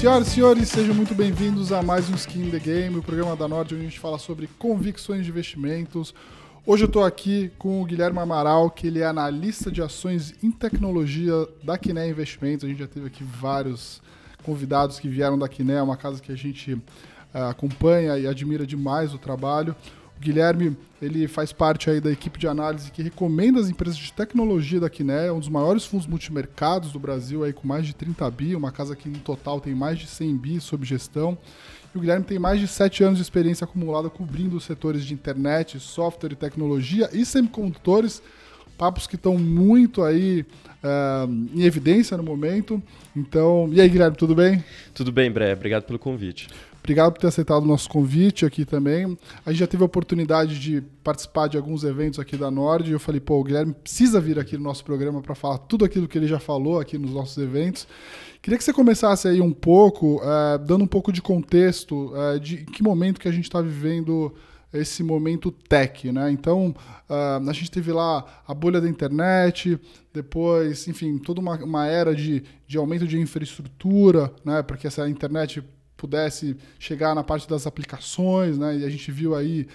Senhoras e senhores, sejam muito bem-vindos a mais um Skin in the Game, o programa da Nord, onde a gente fala sobre convicções de investimentos. Hoje eu estou aqui com o Guilherme Amaral, que ele é analista de ações em tecnologia da Quiné Investimentos. A gente já teve aqui vários convidados que vieram da Quiné, uma casa que a gente acompanha e admira demais o trabalho. O Guilherme, ele faz parte aí da equipe de análise que recomenda as empresas de tecnologia da Quiné, é um dos maiores fundos multimercados do Brasil, aí com mais de 30 bi, uma casa que no total tem mais de 100 bi sob gestão. E o Guilherme tem mais de 7 anos de experiência acumulada cobrindo os setores de internet, software e tecnologia e semicondutores, papos que estão muito aí em evidência no momento. Então, e aí, Guilherme, tudo bem? Tudo bem, Bré. Obrigado pelo convite. Obrigado por ter aceitado o nosso convite aqui também. A gente já teve a oportunidade de participar de alguns eventos aqui da Nord e eu falei, o Guilherme precisa vir aqui no nosso programa para falar tudo aquilo que ele já falou aqui nos nossos eventos. Queria que você começasse aí um pouco, dando um pouco de contexto de em que momento que a gente está vivendo esse momento tech, né? Então, a gente teve lá a bolha da internet, depois, enfim, toda uma era de aumento de infraestrutura, né? Para que essa internet pudesse chegar na parte das aplicações, né? E a gente viu aí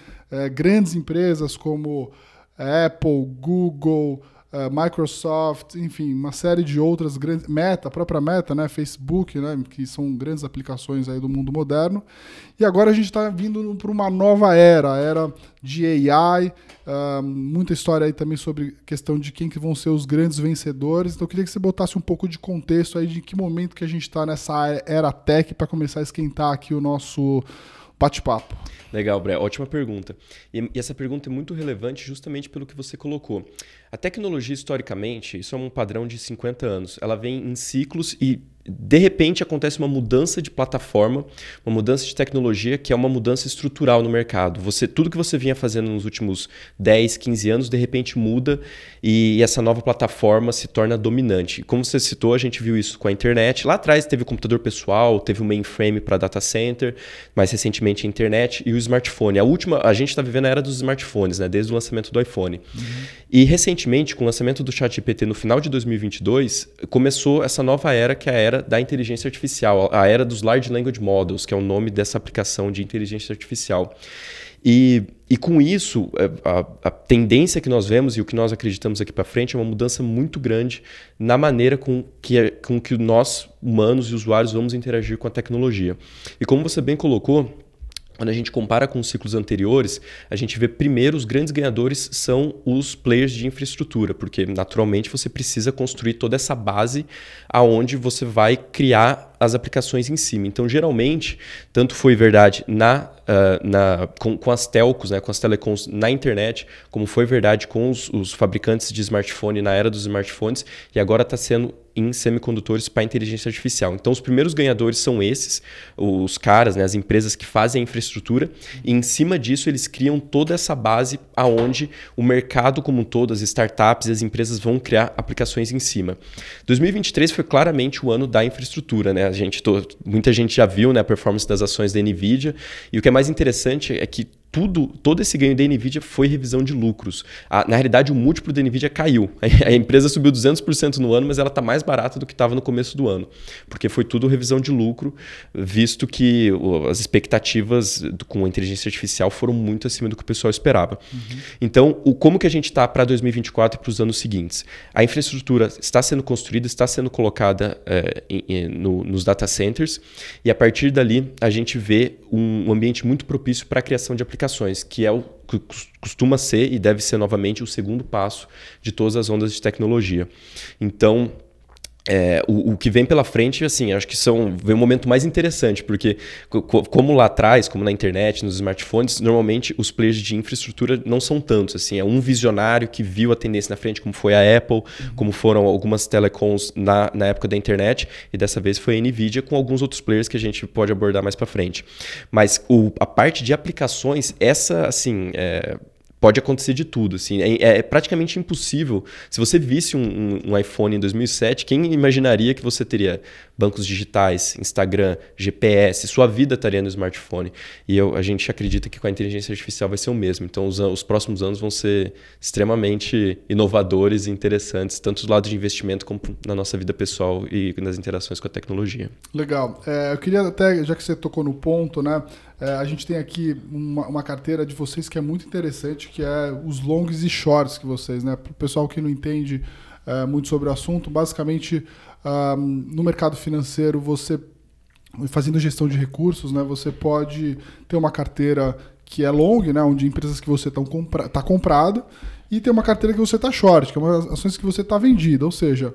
grandes empresas como Apple, Google, Microsoft, enfim, uma série de outras grandes, Meta, a própria Meta, né? Facebook, né? Que são grandes aplicações aí do mundo moderno. E agora a gente está vindo para uma nova era, a era de AI, muita história aí também sobre questão de quem que vão ser os grandes vencedores. Então eu queria que você botasse um pouco de contexto aí de que momento que a gente está nessa era tech para começar a esquentar aqui o nosso bate-papo. Legal, Bré. Ótima pergunta. E essa pergunta é muito relevante justamente pelo que você colocou. A tecnologia, historicamente, isso é um padrão de 50 anos. Ela vem em ciclos e, de repente, acontece uma mudança de plataforma, uma mudança de tecnologia, que é uma mudança estrutural no mercado. Tudo que você vinha fazendo nos últimos 10, 15 anos, de repente muda e essa nova plataforma se torna dominante. Como você citou, a gente viu isso com a internet. Lá atrás teve o computador pessoal, teve o mainframe para data center, mais recentemente a internet e o smartphone. A gente está vivendo a era dos smartphones, né? Desde o lançamento do iPhone. E recentemente, com o lançamento do ChatGPT no final de 2022, começou essa nova era, que é a era da inteligência artificial, a era dos Large Language Models, que é o nome dessa aplicação de inteligência artificial. E com isso, a tendência que nós vemos e o que nós acreditamos aqui para frente é uma mudança muito grande na maneira com que nós, humanos e usuários, vamos interagir com a tecnologia. E como você bem colocou, quando a gente compara com os ciclos anteriores, a gente vê primeiro os grandes ganhadores são os players de infraestrutura, porque naturalmente você precisa construir toda essa base aonde você vai criar as aplicações em cima. Então, geralmente, tanto foi verdade com as telcos, né, com as telecoms na internet, como foi verdade com os fabricantes de smartphone na era dos smartphones, e agora está sendo em semicondutores para inteligência artificial. Então, os primeiros ganhadores são esses, os caras, né, as empresas que fazem a infraestrutura, e em cima disso eles criam toda essa base aonde o mercado como um todo, as startups e as empresas vão criar aplicações em cima. 2023 foi claramente o ano da infraestrutura, né? Muita gente já viu, né, a performance das ações da NVIDIA, e o que é mais interessante é que todo esse ganho da NVIDIA foi revisão de lucros. Na realidade, o múltiplo da NVIDIA caiu. A empresa subiu 200% no ano, mas ela está mais barata do que estava no começo do ano, porque foi tudo revisão de lucro, visto que as expectativas com a inteligência artificial foram muito acima do que o pessoal esperava. Então, como que a gente está para 2024 e para os anos seguintes? A infraestrutura está sendo construída, está sendo colocada nos data centers, e a partir dali a gente vê um ambiente muito propício para a criação de aplicações, que é o que costuma ser e deve ser novamente o segundo passo de todas as ondas de tecnologia. Então, o que vem pela frente, assim, acho que vem um momento mais interessante, porque como lá atrás, como na internet, nos smartphones, normalmente os players de infraestrutura não são tantos, assim, é um visionário que viu a tendência na frente, como foi a Apple, como foram algumas telecoms na época da internet, e dessa vez foi a NVIDIA, com alguns outros players que a gente pode abordar mais para frente. Mas a parte de aplicações, essa, assim, pode acontecer de tudo, assim, é praticamente impossível. Se você visse um iPhone em 2007, quem imaginaria que você teria bancos digitais, Instagram, GPS, sua vida estaria no smartphone. E a gente acredita que com a inteligência artificial vai ser o mesmo. Então os próximos anos vão ser extremamente inovadores e interessantes, tanto do lado de investimento como na nossa vida pessoal e nas interações com a tecnologia. Legal. Eu queria até, já que você tocou no ponto, né? A gente tem aqui uma carteira de vocês que é muito interessante, que é os longs e shorts que vocês, né? Para o pessoal que não entende muito sobre o assunto, basicamente no mercado financeiro, você fazendo gestão de recursos, né? Você pode ter uma carteira que é long, né? Onde empresas que você está comprada, e tem uma carteira que você está short, que é uma ações que você está vendida, ou seja,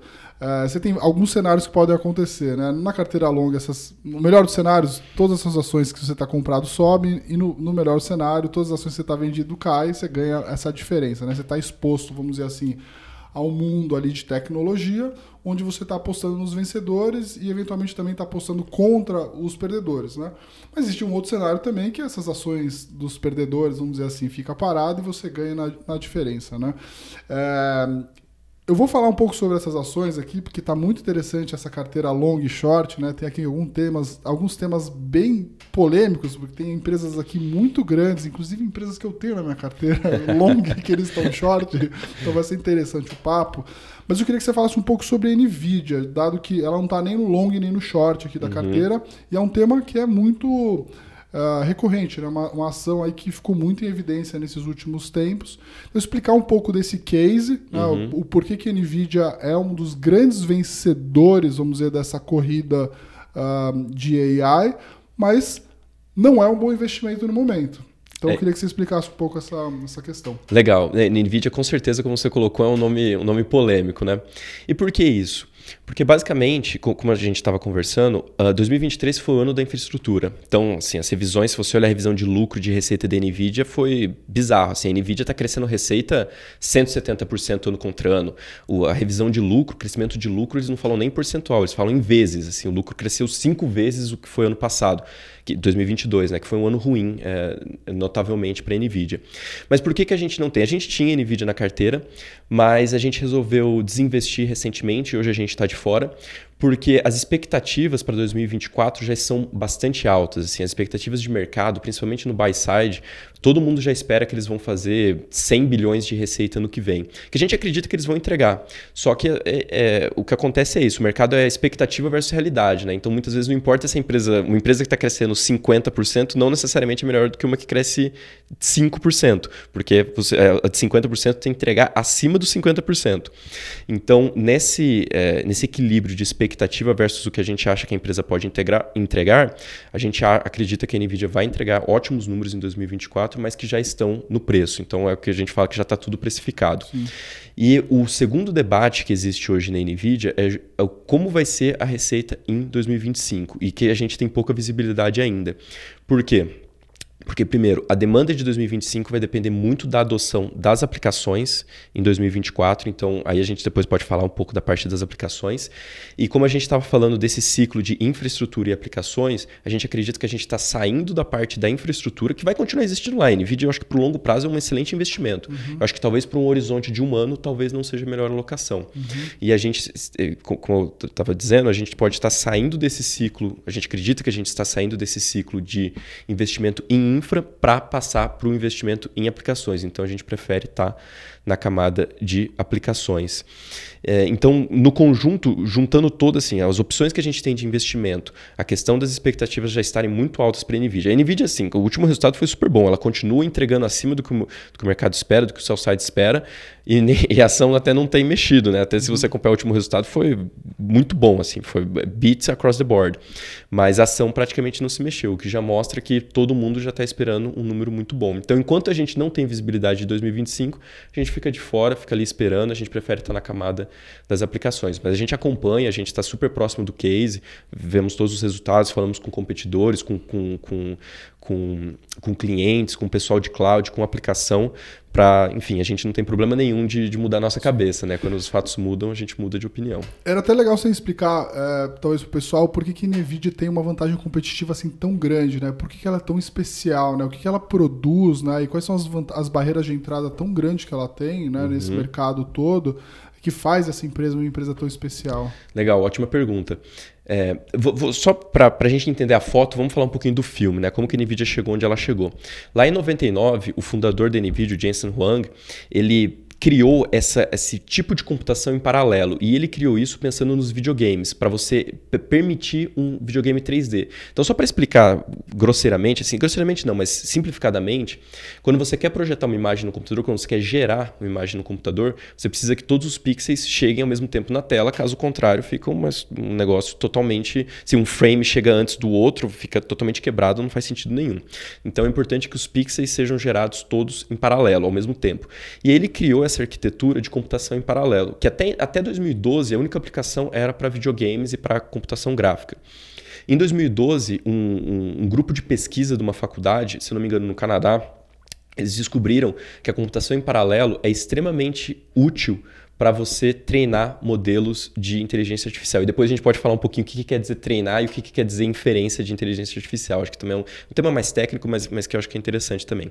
você tem alguns cenários que podem acontecer, né? Na carteira longa, no melhor dos cenários, todas essas ações que você está comprado sobem, e no melhor cenário, todas as ações que você está vendido caem, e você ganha essa diferença, né? Você está exposto, vamos dizer assim, ao mundo ali de tecnologia, onde você está apostando nos vencedores e eventualmente também está apostando contra os perdedores, né? Mas existe um outro cenário também, que essas ações dos perdedores, vamos dizer assim, fica parado e você ganha na diferença, né? Eu vou falar um pouco sobre essas ações aqui, porque está muito interessante essa carteira long e short, né? Tem aqui alguns temas bem polêmicos, porque tem empresas aqui muito grandes, inclusive empresas que eu tenho na minha carteira long, que eles estão short, então vai ser interessante o papo. Mas eu queria que você falasse um pouco sobre a NVIDIA, dado que ela não está nem no long nem no short aqui da carteira, e é um tema que é muito recorrente, né? Uma ação aí que ficou muito em evidência nesses últimos tempos. Então, explicar um pouco desse case, né? O porquê que a NVIDIA é um dos grandes vencedores, vamos dizer, dessa corrida de AI, mas não é um bom investimento no momento. Então eu queria que você explicasse um pouco essa questão. Legal. NVIDIA, com certeza, como você colocou, é um nome polêmico, né? E por que isso? Porque, basicamente, como a gente estava conversando, 2023 foi o ano da infraestrutura. Então, assim, as revisões, se você olhar a revisão de lucro de receita da NVIDIA, foi bizarro. Assim, a NVIDIA está crescendo receita 170% ano contra ano. A revisão de lucro, crescimento de lucro, eles não falam nem percentual, eles falam em vezes. Assim, o lucro cresceu 5 vezes o que foi ano passado, 2022, né, que foi um ano ruim, notavelmente, para a NVIDIA. Mas por que a gente não tem? A gente tinha NVIDIA na carteira, mas a gente resolveu desinvestir recentemente, hoje a gente está de fora, porque as expectativas para 2024 já são bastante altas. Assim, as expectativas de mercado, principalmente no buy side, todo mundo já espera que eles vão fazer 100 bilhões de receita no que vem. Que a gente acredita que eles vão entregar. Só que o que acontece é isso, o mercado é expectativa versus realidade, né? Então muitas vezes não importa se uma empresa que está crescendo 50% não necessariamente é melhor do que uma que cresce 5%, porque a de 50% tem que entregar acima dos 50%. Então nesse equilíbrio de expectativa versus o que a gente acha que a empresa pode entregar, a gente acredita que a NVIDIA vai entregar ótimos números em 2024, mas que já estão no preço. Então é o que a gente fala que já está tudo precificado. Sim. E o segundo debate que existe hoje na NVIDIA é como vai ser a receita em 2025 e que a gente tem pouca visibilidade ainda. Por quê? Porque, primeiro, a demanda de 2025 vai depender muito da adoção das aplicações em 2024. Então, aí a gente depois pode falar um pouco da parte das aplicações. E como a gente estava falando desse ciclo de infraestrutura e aplicações, a gente acredita que a gente está saindo da parte da infraestrutura, que vai continuar existindo lá. A NVIDIA, eu acho que para o longo prazo é um excelente investimento. Eu acho que talvez para um horizonte de 1 ano, talvez não seja a melhor alocação. E a gente, como eu estava dizendo, a gente pode estar saindo desse ciclo, a gente acredita que a gente está saindo desse ciclo de investimento em infra para passar para o investimento em aplicações. Então, a gente prefere estar na camada de aplicações. Então, no conjunto, juntando todas assim, as opções que a gente tem de investimento, a questão das expectativas já estarem muito altas para a NVIDIA. A NVIDIA, assim, o último resultado foi super bom. Ela continua entregando acima do que o mercado espera, do que o sell side espera, e a ação até não tem mexido, né? Até se você acompanhar o último resultado, foi muito bom, assim, foi beats across the board. Mas a ação praticamente não se mexeu, o que já mostra que todo mundo já está esperando um número muito bom. Então, enquanto a gente não tem visibilidade de 2025, a gente fica de fora, fica ali esperando, a gente prefere estar na camada das aplicações. Mas a gente acompanha, a gente está super próximo do case, vemos todos os resultados, falamos com competidores, com clientes, com pessoal de cloud, com aplicação, enfim, a gente não tem problema nenhum de mudar a nossa cabeça, né? Quando os fatos mudam, a gente muda de opinião. Era até legal você explicar, talvez, pro pessoal, por que a NVIDIA tem uma vantagem competitiva assim tão grande, né? Por que ela é tão especial, né? O que ela produz, né? E quais são as barreiras de entrada tão grandes que ela tem, né? Nesse mercado todo, que faz essa empresa uma empresa tão especial? Legal, ótima pergunta. Só para a gente entender a foto, vamos falar um pouquinho do filme, né? Como que a NVIDIA chegou onde ela chegou. Lá em 99, o fundador da NVIDIA, o Jensen Huang, ele criou esse tipo de computação em paralelo. E ele criou isso pensando nos videogames, para você permitir um videogame 3D. Então, só para explicar grosseiramente, assim, grosseiramente não, mas simplificadamente, quando você quer projetar uma imagem no computador, quando você quer gerar uma imagem no computador, você precisa que todos os pixels cheguem ao mesmo tempo na tela, caso contrário, fica um negócio totalmente... Se um frame chega antes do outro, fica totalmente quebrado, não faz sentido nenhum. Então, é importante que os pixels sejam gerados todos em paralelo, ao mesmo tempo. E ele criou essa arquitetura de computação em paralelo, que até 2012 a única aplicação era para videogames e para computação gráfica. Em 2012, um grupo de pesquisa de uma faculdade, se não me engano no Canadá, eles descobriram que a computação em paralelo é extremamente útil para você treinar modelos de inteligência artificial. E depois a gente pode falar um pouquinho o que quer dizer treinar e o que quer dizer inferência de inteligência artificial. Acho que também é um tema mais técnico, mas que eu acho que é interessante também.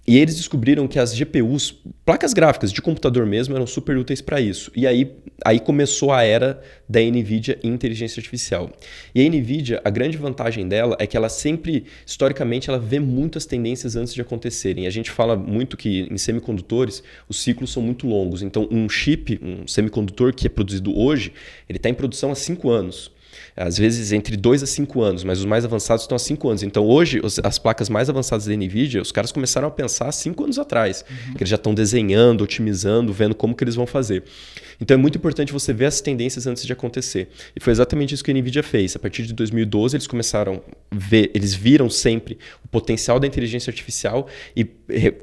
E eles descobriram que as GPUs, placas gráficas de computador mesmo, eram super úteis para isso. E aí começou a era da NVIDIA em inteligência artificial. E a NVIDIA, a grande vantagem dela é que ela sempre, historicamente, ela vê muitas tendências antes de acontecerem. A gente fala muito que em semicondutores, os ciclos são muito longos. Então, um chip, um semicondutor que é produzido hoje, ele está em produção há 5 anos. Às vezes entre 2 a 5 anos, mas os mais avançados estão há 5 anos. Então hoje, as placas mais avançadas da NVIDIA, os caras começaram a pensar há 5 anos atrás. Que eles já estão desenhando, otimizando, vendo como que eles vão fazer. Então é muito importante você ver as tendências antes de acontecer. E foi exatamente isso que a NVIDIA fez. A partir de 2012, eles começaram a ver, eles viram sempre o potencial da inteligência artificial e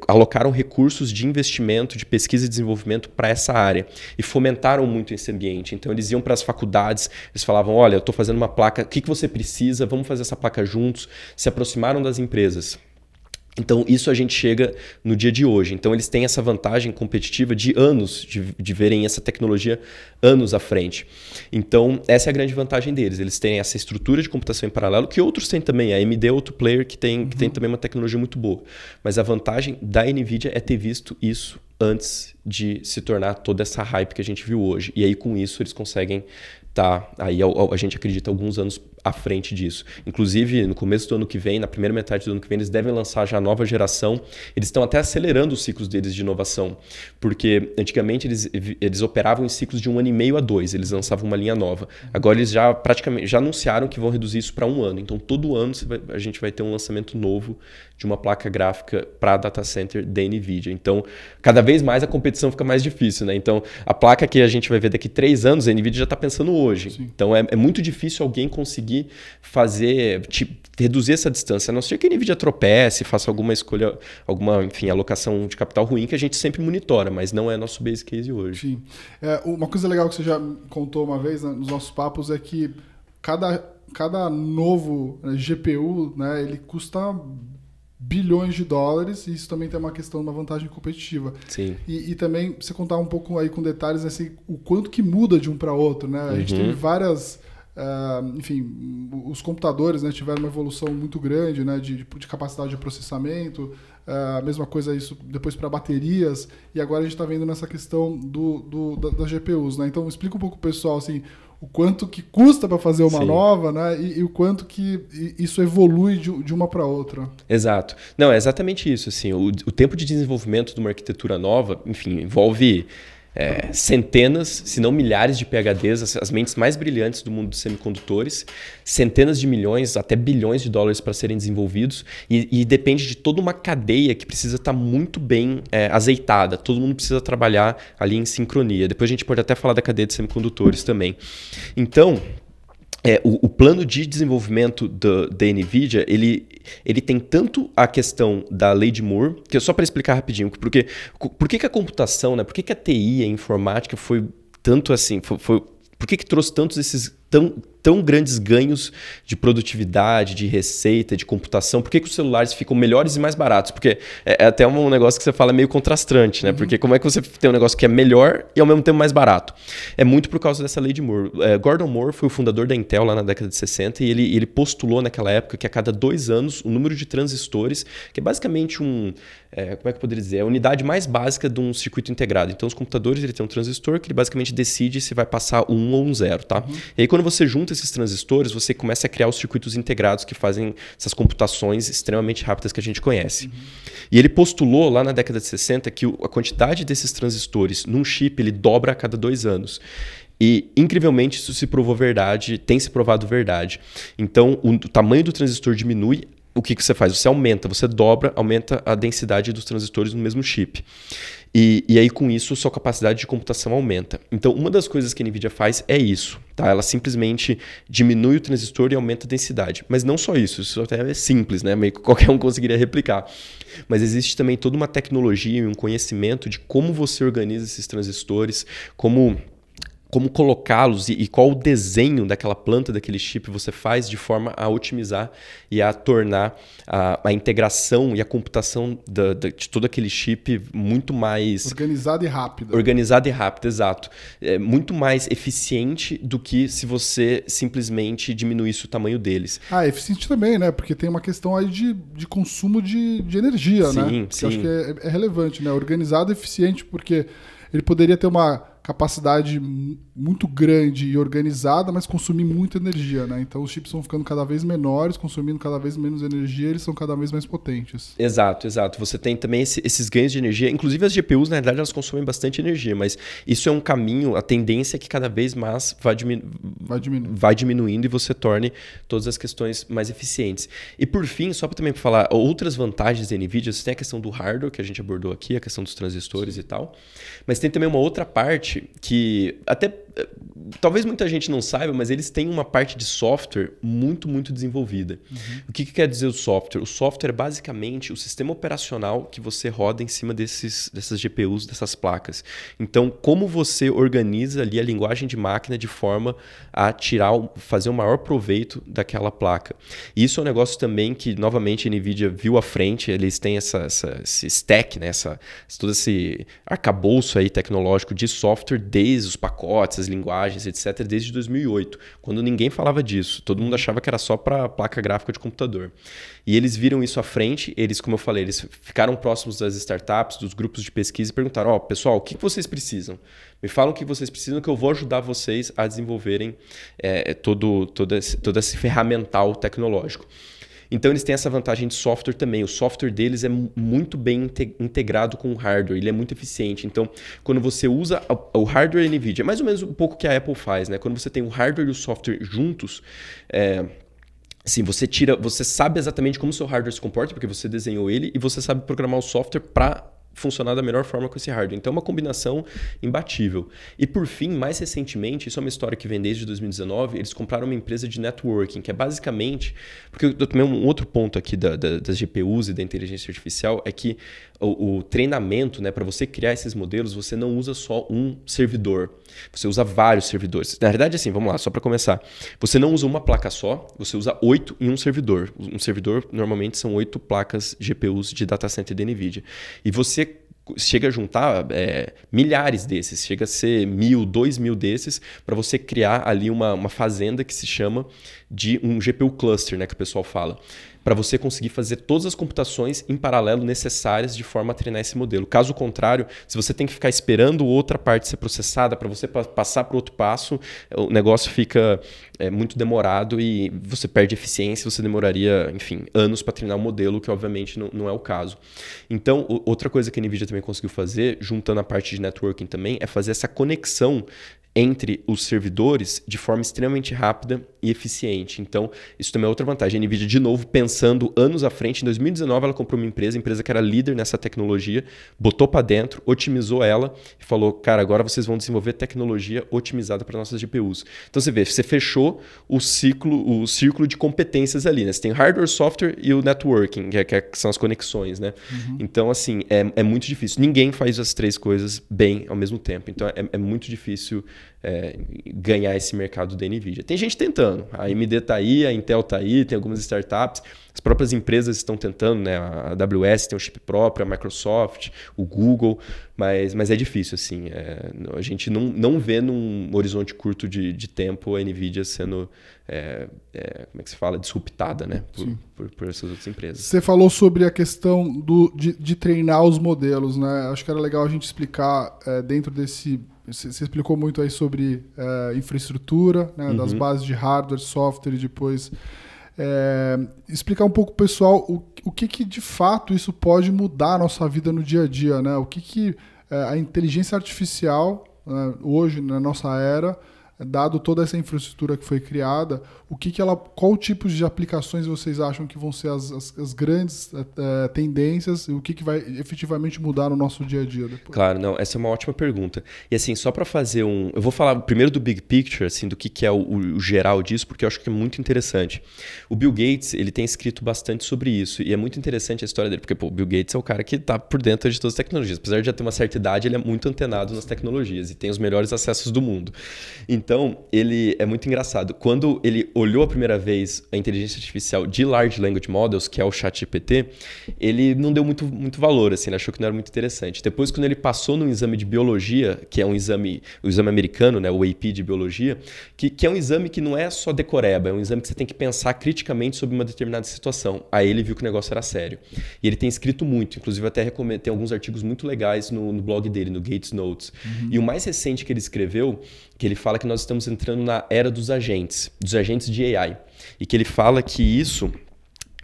alocaram recursos de investimento, de pesquisa e desenvolvimento para essa área. E fomentaram muito esse ambiente. Então eles iam para as faculdades, eles falavam, olha, eu estou fazendo uma placa, o que você precisa? Vamos fazer essa placa juntos. Se aproximaram das empresas. Então, isso a gente chega no dia de hoje. Então, eles têm essa vantagem competitiva de anos, de verem essa tecnologia anos à frente. Então, essa é a grande vantagem deles. Eles têm essa estrutura de computação em paralelo, que outros têm também. A AMD é outro player que tem também uma tecnologia muito boa. Mas a vantagem da NVIDIA é ter visto isso antes de se tornar toda essa hype que a gente viu hoje. E aí, com isso, eles conseguem estar, aí a gente acredita, alguns anos à frente disso. Inclusive, no começo do ano que vem, na primeira metade do ano que vem, eles devem lançar já a nova geração. Eles estão até acelerando os ciclos deles de inovação, porque antigamente eles operavam em ciclos de 1 ano e meio a 2, eles lançavam uma linha nova. Agora eles já praticamente já anunciaram que vão reduzir isso para 1 ano. Então, todo ano a gente vai ter um lançamento novo de uma placa gráfica para data center da NVIDIA. Então, cada vez mais a competição fica mais difícil, né? Então, a placa que a gente vai ver daqui 3 anos, a NVIDIA já está pensando hoje. Sim. Então, é muito difícil alguém conseguir fazer, reduzir essa distância, a não ser que a NVIDIA tropece, faça alguma escolha, enfim, alocação de capital ruim, que a gente sempre monitora, mas não é nosso base case hoje. Sim. Uma coisa legal que você já contou uma vez, né, nos nossos papos é que cada novo GPU, né, ele custa bilhões de dólares, e isso também tem uma questão, uma vantagem competitiva. Sim. E também você contar um pouco aí com detalhes, assim, o quanto que muda de um para outro, né? A gente teve várias... enfim, os computadores, né, tiveram uma evolução muito grande, né, de capacidade de processamento, a mesma coisa isso depois para baterias, e agora a gente está vendo nessa questão das GPUs, né? Então explica um pouco pro pessoal assim, o quanto que custa para fazer uma nova, né, e o quanto que isso evolui de uma para outra. Exato. Não, é exatamente isso. Assim, o tempo de desenvolvimento de uma arquitetura nova, enfim, envolve... centenas, se não milhares de PhDs, as mentes mais brilhantes do mundo dos semicondutores, centenas de milhões, até bilhões de dólares para serem desenvolvidos, e depende de toda uma cadeia que precisa estar muito bem azeitada, todo mundo precisa trabalhar ali em sincronia. Depois a gente pode até falar da cadeia de semicondutores também. Então, o plano de desenvolvimento da NVIDIA, ele tem tanto a questão da lei de Moore, que é só para explicar rapidinho, por que a computação, né, por que a TI, a informática foi tanto assim, por que trouxe tantos esses tão grandes ganhos de produtividade, de receita, de computação? Por que os celulares ficam melhores e mais baratos? Porque é até um negócio que você fala meio contrastante, né? Porque como é que você tem um negócio que é melhor e ao mesmo tempo mais barato? É muito por causa dessa lei de Moore. Gordon Moore foi o fundador da Intel lá na década de 60 e ele postulou naquela época que a cada 2 anos o número de transistores, que é basicamente como é que eu poderia dizer? É a unidade mais básica de um circuito integrado. Então os computadores ele tem um transistor que ele basicamente decide se vai passar 1 ou 0, tá? E aí quando você junta esses transistores, você começa a criar os circuitos integrados que fazem essas computações extremamente rápidas que a gente conhece. E ele postulou lá na década de 60 que a quantidade desses transistores num chip ele dobra a cada 2 anos. E, incrivelmente, isso se provou verdade, tem se provado verdade. Então, o tamanho do transistor diminui. O que você faz? Você aumenta, você dobra, aumenta a densidade dos transistores no mesmo chip. E aí, com isso, sua capacidade de computação aumenta. Então, uma das coisas que a NVIDIA faz é isso. Tá? Ela simplesmente diminui o transistor e aumenta a densidade. Mas não só isso até é simples, né? Meio que qualquer um conseguiria replicar. Mas existe também toda uma tecnologia e um conhecimento de como você organiza esses transistores, como colocá-los e qual o desenho daquela planta, daquele chip você faz de forma a otimizar e a tornar a integração e a computação de todo aquele chip muito mais... Organizada e rápida. Organizada e rápida, exato. É muito mais eficiente do que se você simplesmente diminuísse o tamanho deles. Eficiente também, né? Porque tem uma questão aí de consumo de energia, né? Sim, sim. Eu acho que é relevante, né? Organizado e eficiente, porque ele poderia ter uma capacidade muito grande e organizada, mas consumir muita energia, né? Então os chips vão ficando cada vez menores, consumindo cada vez menos energia, eles são cada vez mais potentes. Exato. Você tem também esses ganhos de energia. Inclusive as GPUs, na verdade, elas consomem bastante energia, mas isso é um caminho, a tendência é que cada vez mais vai diminuindo e você torne todas as questões mais eficientes. E por fim, só para também falar outras vantagens da NVIDIA, você tem a questão do hardware, que a gente abordou aqui, a questão dos transistores e tal, mas tem também uma outra parte que até talvez muita gente não saiba, mas eles têm uma parte de software muito, muito desenvolvida. O que quer dizer o software? O software é basicamente o sistema operacional que você roda em cima dessas GPUs, dessas placas. Então, como você organiza ali a linguagem de máquina de forma a fazer o maior proveito daquela placa. E isso é um negócio também que, novamente, a NVIDIA viu à frente. Eles têm esse stack, né? Todo esse arcabouço aí tecnológico de software desde os pacotes, as linguagens, etc., desde 2008, quando ninguém falava disso. Todo mundo achava que era só para placa gráfica de computador. E eles viram isso à frente, como eu falei, eles ficaram próximos das startups, dos grupos de pesquisa e perguntaram, pessoal, o que vocês precisam? Me falam o que vocês precisam que eu vou ajudar vocês a desenvolverem todo esse ferramental tecnológico. Então, eles têm essa vantagem de software também. O software deles é muito bem integrado com o hardware. Ele é muito eficiente. Então, quando você usa o hardware NVIDIA, é mais ou menos um pouco o que a Apple faz, né? Quando você tem o hardware e o software juntos, assim, você sabe exatamente como o seu hardware se comporta, porque você desenhou ele, e você sabe programar o software para funcionar da melhor forma com esse hardware. Então é uma combinação imbatível. E por fim, mais recentemente, isso é uma história que vem desde 2019, eles compraram uma empresa de networking, que é basicamente... Porque também um outro ponto aqui das GPUs e da inteligência artificial é que o treinamento, né, para você criar esses modelos, você não usa só um servidor. Você usa vários servidores. Na verdade, assim, vamos lá, só para começar. Você não usa uma placa só, você usa 8 em um servidor. Um servidor, normalmente, são 8 placas GPUs de data center da NVIDIA. E você chega a juntar milhares desses, chega a ser 1.000, 2.000 desses, para você criar ali uma fazenda que se chama de um GPU cluster, né, que o pessoal fala, para você conseguir fazer todas as computações em paralelo necessárias de forma a treinar esse modelo. Caso contrário, se você tem que ficar esperando outra parte ser processada para você passar para outro passo, o negócio fica muito demorado e você perde eficiência, você demoraria, enfim, anos para treinar o modelo, que obviamente não é o caso. Então, outra coisa que a NVIDIA também conseguiu fazer, juntando a parte de networking também, é fazer essa conexão entre os servidores de forma extremamente rápida e eficiente. Então, isso também é outra vantagem. A NVIDIA, de novo, pensando anos à frente, em 2019 ela comprou uma empresa que era líder nessa tecnologia, botou para dentro, otimizou ela e falou, cara, agora vocês vão desenvolver tecnologia otimizada para nossas GPUs. Então, você fechou o círculo de competências ali, né? Você tem o hardware, software e o networking, que são as conexões, né? Então, assim, é muito difícil. Ninguém faz as três coisas bem ao mesmo tempo. Então, é muito difícil ganhar esse mercado da NVIDIA. Tem gente tentando, a AMD está aí, a Intel está aí, tem algumas startups, as próprias empresas estão tentando, né? A AWS tem um chip próprio, a Microsoft, o Google, mas é difícil, assim. A gente não vê num horizonte curto de tempo a NVIDIA sendo, como é que se fala, disruptada, né? Por essas outras empresas. Você falou sobre a questão de treinar os modelos, né? Acho que era legal a gente explicar dentro desse... Você explicou muito aí sobre infraestrutura, né? Das bases de hardware, software e depois... explicar um pouco, pessoal, o que de fato isso pode mudar a nossa vida no dia a dia, né? O que a inteligência artificial, hoje, na nossa era, dado toda essa infraestrutura que foi criada, qual tipo de aplicações vocês acham que vão ser as grandes tendências e o que vai efetivamente mudar no nosso dia a dia depois? Claro, não, essa é uma ótima pergunta. E assim, só para fazer eu vou falar primeiro do big picture, assim, do que é o geral disso, porque eu acho que é muito interessante. O Bill Gates, ele tem escrito bastante sobre isso, e é muito interessante a história dele, porque o Bill Gates é o cara que está por dentro de todas as tecnologias. Apesar de já ter uma certa idade, ele é muito antenado nas tecnologias e tem os melhores acessos do mundo. Então, ele é muito engraçado. Quando ele olhou a primeira vez a inteligência artificial de Large Language Models, que é o ChatGPT, ele não deu muito valor, assim, ele achou que não era muito interessante. Depois, quando ele passou num exame de biologia, que é o exame americano, né, o AP de biologia, que é um exame que não é só decoreba, é um exame que você tem que pensar criticamente sobre uma determinada situação. Aí ele viu que o negócio era sério. E ele tem escrito muito, inclusive até recomendo, tem alguns artigos muito legais no blog dele, no Gates Notes. E o mais recente que ele escreveu, que ele fala que nós estamos entrando na era dos agentes de AI. E que ele fala que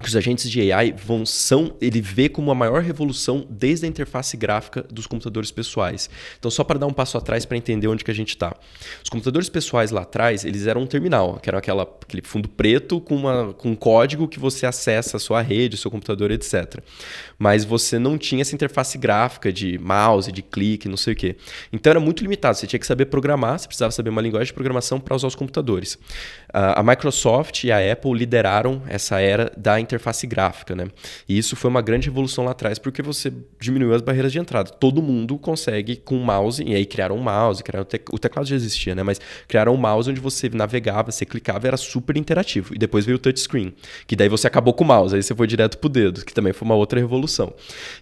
os agentes de AI ele vê como a maior revolução desde a interface gráfica dos computadores pessoais. Então, só para dar um passo atrás para entender onde que a gente está. Os computadores pessoais lá atrás, eles eram um terminal, que era aquele fundo preto com um código que você acessa a sua rede, o seu computador, etc. Mas você não tinha essa interface gráfica de mouse, de clique, não sei o quê. Então, era muito limitado. Você tinha que saber programar, você precisava saber uma linguagem de programação para usar os computadores. A Microsoft e a Apple lideraram essa era da interface gráfica, né? E isso foi uma grande revolução lá atrás, porque você diminuiu as barreiras de entrada. Todo mundo consegue com um mouse, e aí criaram um mouse, o teclado já existia, né? Mas criaram um mouse onde você navegava, você clicava, era super interativo. E depois veio o touchscreen, que daí você acabou com o mouse, aí você foi direto pro dedo, que também foi uma outra revolução.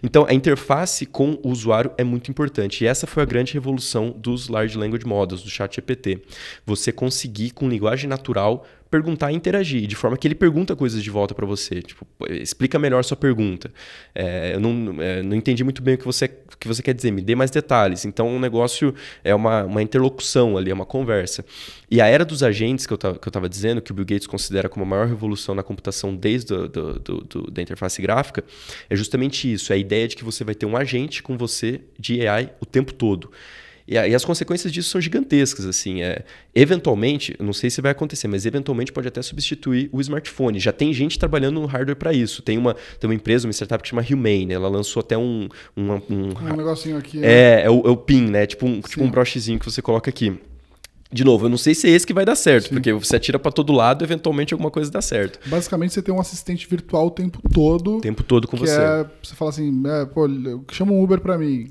Então, a interface com o usuário é muito importante. E essa foi a grande revolução dos Large Language Models, do ChatGPT. Você conseguir, com linguagem natural, perguntar e interagir, de forma que ele pergunta coisas de volta para você. Tipo, explica melhor sua pergunta. Eu não entendi muito bem o que você quer dizer, me dê mais detalhes. Então, o negócio é uma interlocução ali, é uma conversa. E a era dos agentes, que eu estava dizendo, que o Bill Gates considera como a maior revolução na computação desde da interface gráfica, é justamente isso, é a ideia de que você vai ter um agente com você de AI o tempo todo. E as consequências disso são gigantescas, assim. Eventualmente, não sei se vai acontecer, mas eventualmente pode até substituir o smartphone. Já tem gente trabalhando no hardware para isso. Tem uma empresa, uma startup que chama Humane, ela lançou até um negocinho aqui. Né? É o PIN, né? Tipo um brochezinho que você coloca aqui. De novo, eu não sei se é esse que vai dar certo, porque você atira para todo lado e eventualmente alguma coisa dá certo. Basicamente, você tem um assistente virtual o tempo todo. O tempo todo com você. Você fala assim, chama um Uber para mim.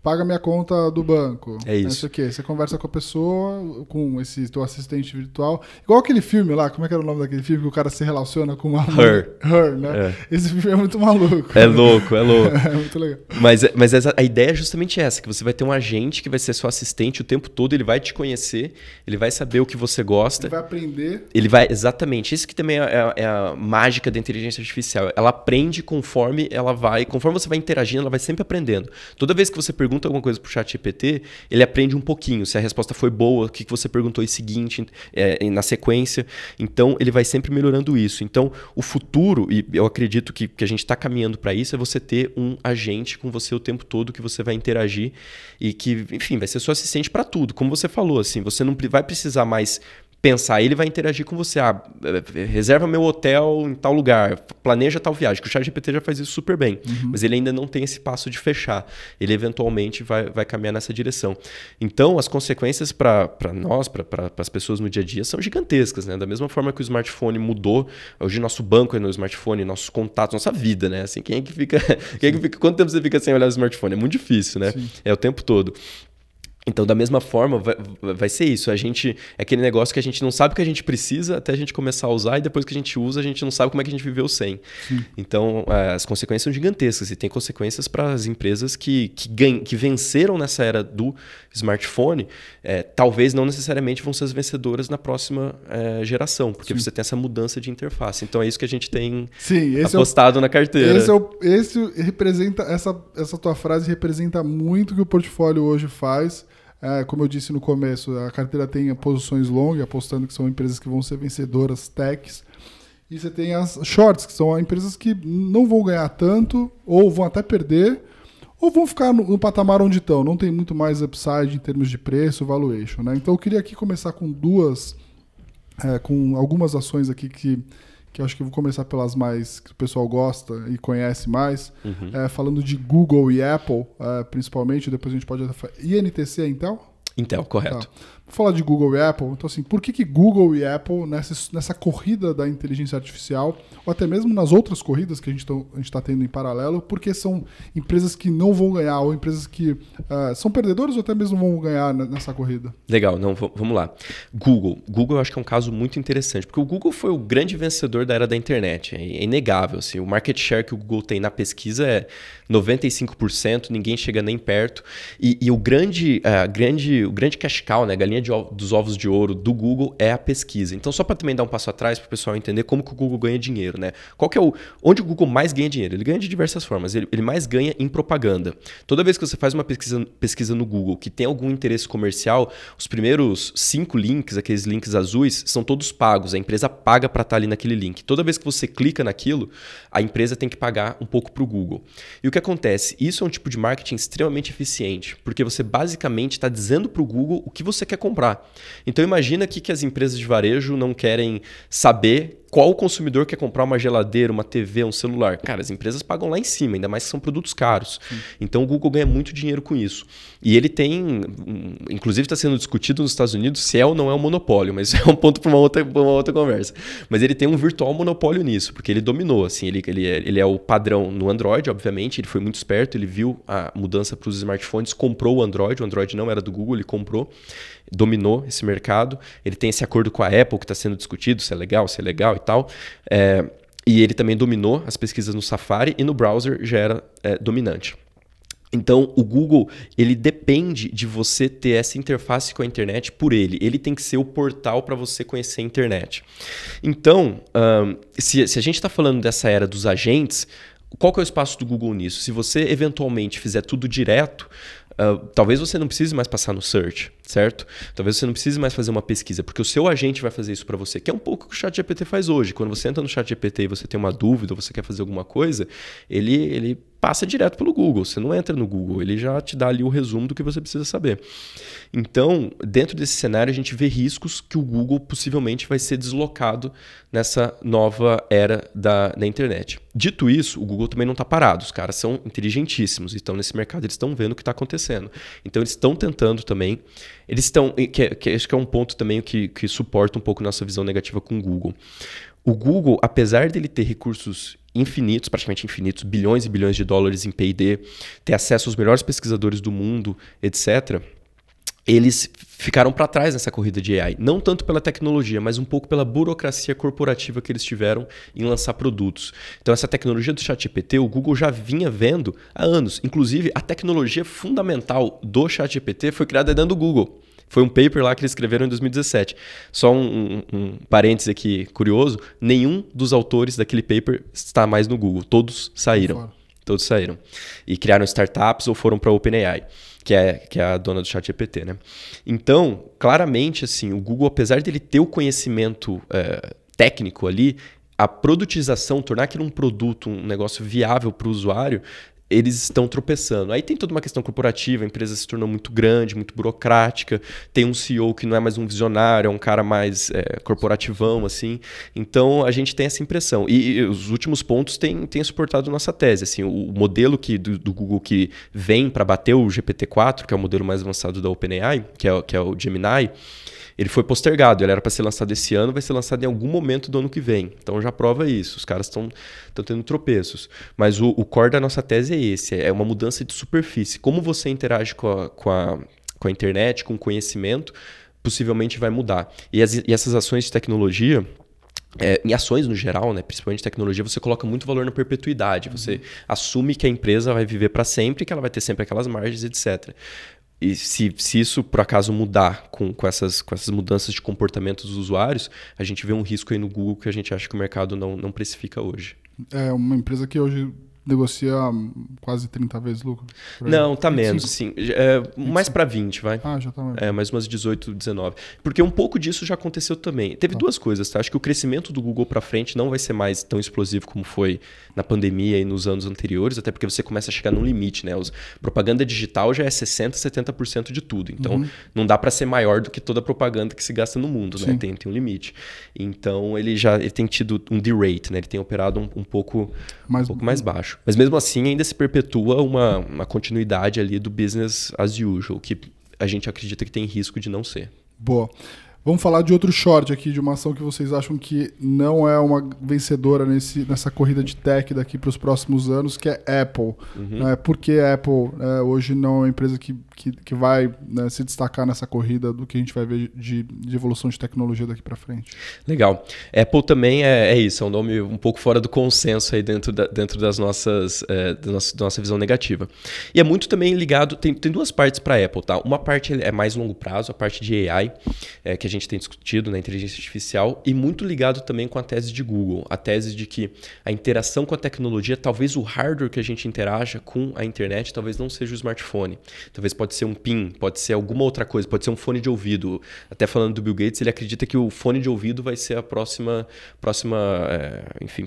Paga minha conta do banco. É isso. Você conversa com a pessoa, com esse teu assistente virtual. Igual aquele filme lá, como é que era o nome daquele filme? Que o cara se relaciona com uma... Her, né? Esse filme é muito maluco. É louco. É muito legal. Mas a ideia é justamente essa, que você vai ter um agente que vai ser seu assistente o tempo todo, ele vai te conhecer, ele vai saber o que você gosta. Ele vai aprender. Exatamente. Isso que também é a mágica da inteligência artificial. Ela aprende conforme você vai interagindo, ela vai sempre aprendendo. Toda vez que você pergunta alguma coisa pro ChatGPT, ele aprende um pouquinho. Se a resposta foi boa, o que você perguntou em seguinte, na sequência. Então, ele vai sempre melhorando isso. Então, o futuro, e eu acredito que a gente está caminhando para isso, é você ter um agente com você o tempo todo que você vai interagir e que, enfim, vai ser seu assistente para tudo. Como você falou, assim, você não vai precisar mais pensar, ele vai interagir com você. Reserva meu hotel em tal lugar, planeja tal viagem, que o ChatGPT já faz isso super bem, mas ele ainda não tem esse passo de fechar. Ele eventualmente vai caminhar nessa direção. Então, as consequências para nós, para as pessoas no dia a dia, são gigantescas, né? Da mesma forma que o smartphone mudou, hoje nosso banco é no smartphone, nossos contatos, nossa vida, né? Assim, quem é que fica quanto tempo você fica sem olhar o smartphone? É muito difícil, né? Sim. É o tempo todo. Então, da mesma forma, vai ser isso. A gente é aquele negócio que a gente não sabe o que a gente precisa até a gente começar a usar, e depois que a gente usa, a gente não sabe como é que a gente viveu sem. Sim. Então, as consequências são gigantescas, e tem consequências para as empresas que venceram nessa era do smartphone, talvez não necessariamente vão ser as vencedoras na próxima geração, porque você tem essa mudança de interface. Então, é isso que a gente tem apostado na carteira. Esse representa, essa tua frase representa muito o que o portfólio hoje faz. Como eu disse no começo, a carteira tem posições long, apostando que são empresas que vão ser vencedoras, techs. E você tem as shorts, que são empresas que não vão ganhar tanto, ou vão até perder, ou vão ficar no patamar onde estão. Não tem muito mais upside em termos de preço, valuation, né? Então eu queria aqui começar com com algumas ações aqui que eu acho que vou começar pelas mais que o pessoal gosta e conhece mais, falando de Google e Apple, principalmente, depois a gente pode até falar. INTC é Intel? Intel, correto. Tá. Vou falar de Google e Apple. Então, assim, por que Google e Apple, nessa corrida da inteligência artificial, ou até mesmo nas outras corridas que a gente está tendo em paralelo, porque são empresas que não vão ganhar, ou empresas que são perdedoras ou até mesmo vão ganhar nessa corrida? Legal, não, vamos lá. Google eu acho que é um caso muito interessante, porque o Google foi o grande vencedor da era da internet. É inegável. Assim, o market share que o Google tem na pesquisa é 95%, ninguém chega nem perto. E o grande cash cow, né, galinha dos ovos de ouro do Google é a pesquisa. Então, só para também dar um passo atrás para o pessoal entender como que o Google ganha dinheiro, né? Onde o Google mais ganha dinheiro? Ele ganha de diversas formas. Ele mais ganha em propaganda. Toda vez que você faz uma pesquisa no Google que tem algum interesse comercial, os primeiros 5 links, aqueles links azuis, são todos pagos. A empresa paga para estar ali naquele link. Toda vez que você clica naquilo, a empresa tem que pagar um pouco para o Google. E o que acontece? Isso é um tipo de marketing extremamente eficiente, porque você basicamente está dizendo para o Google o que você quer comprar. Então imagina que as empresas de varejo não querem saber qual o consumidor quer comprar uma geladeira, uma TV, um celular. Cara, as empresas pagam lá em cima, ainda mais que são produtos caros. Então o Google ganha muito dinheiro com isso. E ele tem, inclusive está sendo discutido nos Estados Unidos se é ou não é um monopólio, mas isso é um ponto para uma outra conversa. Mas ele tem um virtual monopólio nisso, porque ele dominou. Assim, ele é o padrão no Android, obviamente, ele foi muito esperto, ele viu a mudança para os smartphones, comprou o Android não era do Google, ele comprou, dominou esse mercado. Ele tem esse acordo com a Apple que está sendo discutido, se é legal e tal. E ele também dominou as pesquisas no Safari e no browser já era dominante. Então, o Google, ele depende de você ter essa interface com a internet por ele. Ele tem que ser o portal para você conhecer a internet. Então, se a gente está falando dessa era dos agentes, qual que é o espaço do Google nisso? Se você eventualmente fizer tudo direto, talvez você não precise mais passar no search, certo? Talvez você não precise mais fazer uma pesquisa, porque o seu agente vai fazer isso para você, que é um pouco o que o ChatGPT faz hoje. Quando você entra no ChatGPT e você tem uma dúvida, ou você quer fazer alguma coisa, ele passa direto pelo Google. Você não entra no Google, ele já te dá ali o resumo do que você precisa saber. Então, dentro desse cenário, a gente vê riscos que o Google possivelmente vai ser deslocado nessa nova era da internet. Dito isso, o Google também não está parado. Os caras são inteligentíssimos, então nesse mercado eles estão vendo o que está acontecendo. Então eles estão tentando também. Eles estão. Acho que é um ponto também que suporta um pouco nossa visão negativa com o Google. O Google, apesar dele ter recursos infinitos, praticamente infinitos, bilhões e bilhões de dólares em P&D, ter acesso aos melhores pesquisadores do mundo, etc., eles ficaram para trás nessa corrida de AI. Não tanto pela tecnologia, mas um pouco pela burocracia corporativa que eles tiveram em lançar produtos. Então, essa tecnologia do ChatGPT, o Google já vinha vendo há anos. Inclusive, a tecnologia fundamental do ChatGPT foi criada dentro do Google. Foi um paper lá que eles escreveram em 2017. Só um parênteses aqui curioso, nenhum dos autores daquele paper está mais no Google. Todos saíram. Todos saíram. E criaram startups ou foram para a OpenAI, que é a dona do ChatGPT, né? Então, claramente, assim, o Google, apesar dele ter o conhecimento técnico ali, a produtização, tornar aquilo um produto, um negócio viável para o usuário, eles estão tropeçando. Aí tem toda uma questão corporativa, a empresa se tornou muito grande, muito burocrática, tem um CEO que não é mais um visionário, é um cara mais corporativão, assim. Então, a gente tem essa impressão. E os últimos pontos têm suportado nossa tese. Assim, o modelo do Google que vem para bater o GPT-4, que é o modelo mais avançado da OpenAI, que é o Gemini, ele foi postergado, ele era para ser lançado esse ano, vai ser lançado em algum momento do ano que vem. Então já prova isso, os caras estão tendo tropeços. Mas o core da nossa tese é esse, é uma mudança de superfície. Como você interage com com a internet, com conhecimento, possivelmente vai mudar. E essas ações de tecnologia... em ações no geral, né, principalmente tecnologia, você coloca muito valor na perpetuidade. Você assume que a empresa vai viver para sempre, que ela vai ter sempre aquelas margens, etc. E se isso, por acaso, mudar com essas mudanças de comportamento dos usuários, a gente vê um risco aí no Google que a gente acha que o mercado não precifica hoje. É uma empresa que hoje negocia quase 30 vezes lucro? Não, tá 25? Menos, assim. Mais para 20, vai. Já tá menos. Mais umas 18, 19. Porque um pouco disso já aconteceu também. Teve duas coisas, tá? Acho que o crescimento do Google para frente não vai ser mais tão explosivo como foi na pandemia e nos anos anteriores, até porque você começa a chegar num limite, né? Propaganda digital já é 60%, 70% de tudo. Então, não dá para ser maior do que toda a propaganda que se gasta no mundo, né? Tem um limite. Então, ele tem tido um D-rate, né? Ele tem operado um pouco mais baixo. Mas mesmo assim ainda se perpetua uma continuidade ali do business as usual, que a gente acredita que tem risco de não ser. Boa. Vamos falar de outro short aqui, de uma ação que vocês acham que não é uma vencedora nessa corrida de tech daqui para os próximos anos, que é Apple. Por que Apple hoje não é uma empresa que vai, né, se destacar nessa corrida do que a gente vai ver de evolução de tecnologia daqui para frente? Legal. Apple também é isso, é um nome um pouco fora do consenso aí dentro das nossas, da nossa visão negativa. E é muito também ligado, tem duas partes para a Apple, tá? Uma parte é mais longo prazo, a parte de AI, que a gente tem discutido na inteligência artificial, e muito ligado também com a tese de Google, a tese de que a interação com a tecnologia, talvez o hardware que a gente interaja com a internet, talvez não seja o smartphone. Talvez pode ser um PIN, pode ser alguma outra coisa, pode ser um fone de ouvido. Até falando do Bill Gates, ele acredita que o fone de ouvido vai ser a próxima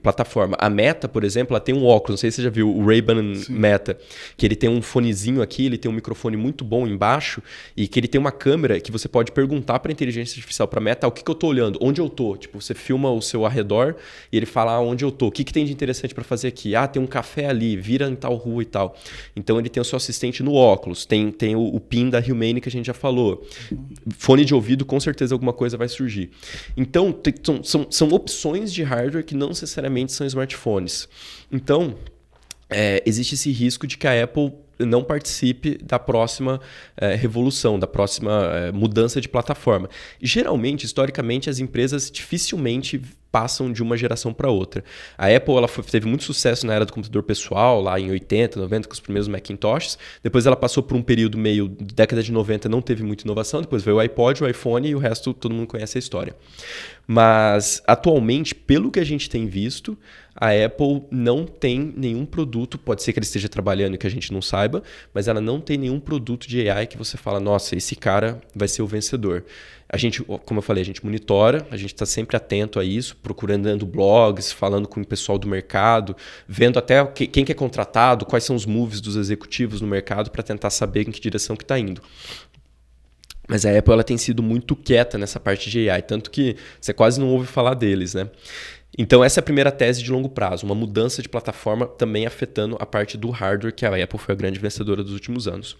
plataforma. A Meta, por exemplo, ela tem um óculos, não sei se você já viu, o Ray-Ban Meta, que ele tem um fonezinho aqui, ele tem um microfone muito bom embaixo, e que ele tem uma câmera que você pode perguntar para a inteligência artificial, para a Meta, o que eu tô olhando, onde eu tô. Tipo, você filma o seu arredor e ele fala onde eu tô, o que tem de interessante para fazer aqui. Tem um café ali, vira em tal rua e tal. Então ele tem o seu assistente no óculos, tem o PIN da Humane que a gente já falou. Fone de ouvido, com certeza alguma coisa vai surgir. Então, são opções de hardware que não necessariamente são smartphones. Então, existe esse risco de que a Apple não participe da próxima revolução, da próxima mudança de plataforma. E, geralmente, historicamente, as empresas dificilmente passam de uma geração para outra. A Apple teve muito sucesso na era do computador pessoal, lá em 80, 90, com os primeiros Macintoshes. Depois ela passou por um período meio década de 90, não teve muita inovação. Depois veio o iPod, o iPhone e o resto todo mundo conhece a história. Mas, atualmente, pelo que a gente tem visto, a Apple não tem nenhum produto, pode ser que ela esteja trabalhando e que a gente não saiba, mas ela não tem nenhum produto de AI que você fala, nossa, esse cara vai ser o vencedor. A gente, como eu falei, a gente monitora, a gente está sempre atento a isso, procurando blogs, falando com o pessoal do mercado, vendo até quem que é contratado, quais são os moves dos executivos no mercado para tentar saber em que direção que está indo. Mas a Apple ela tem sido muito quieta nessa parte de AI, tanto que você quase não ouve falar deles, né? Então essa é a primeira tese de longo prazo, uma mudança de plataforma também afetando a parte do hardware, que a Apple foi a grande vencedora dos últimos anos.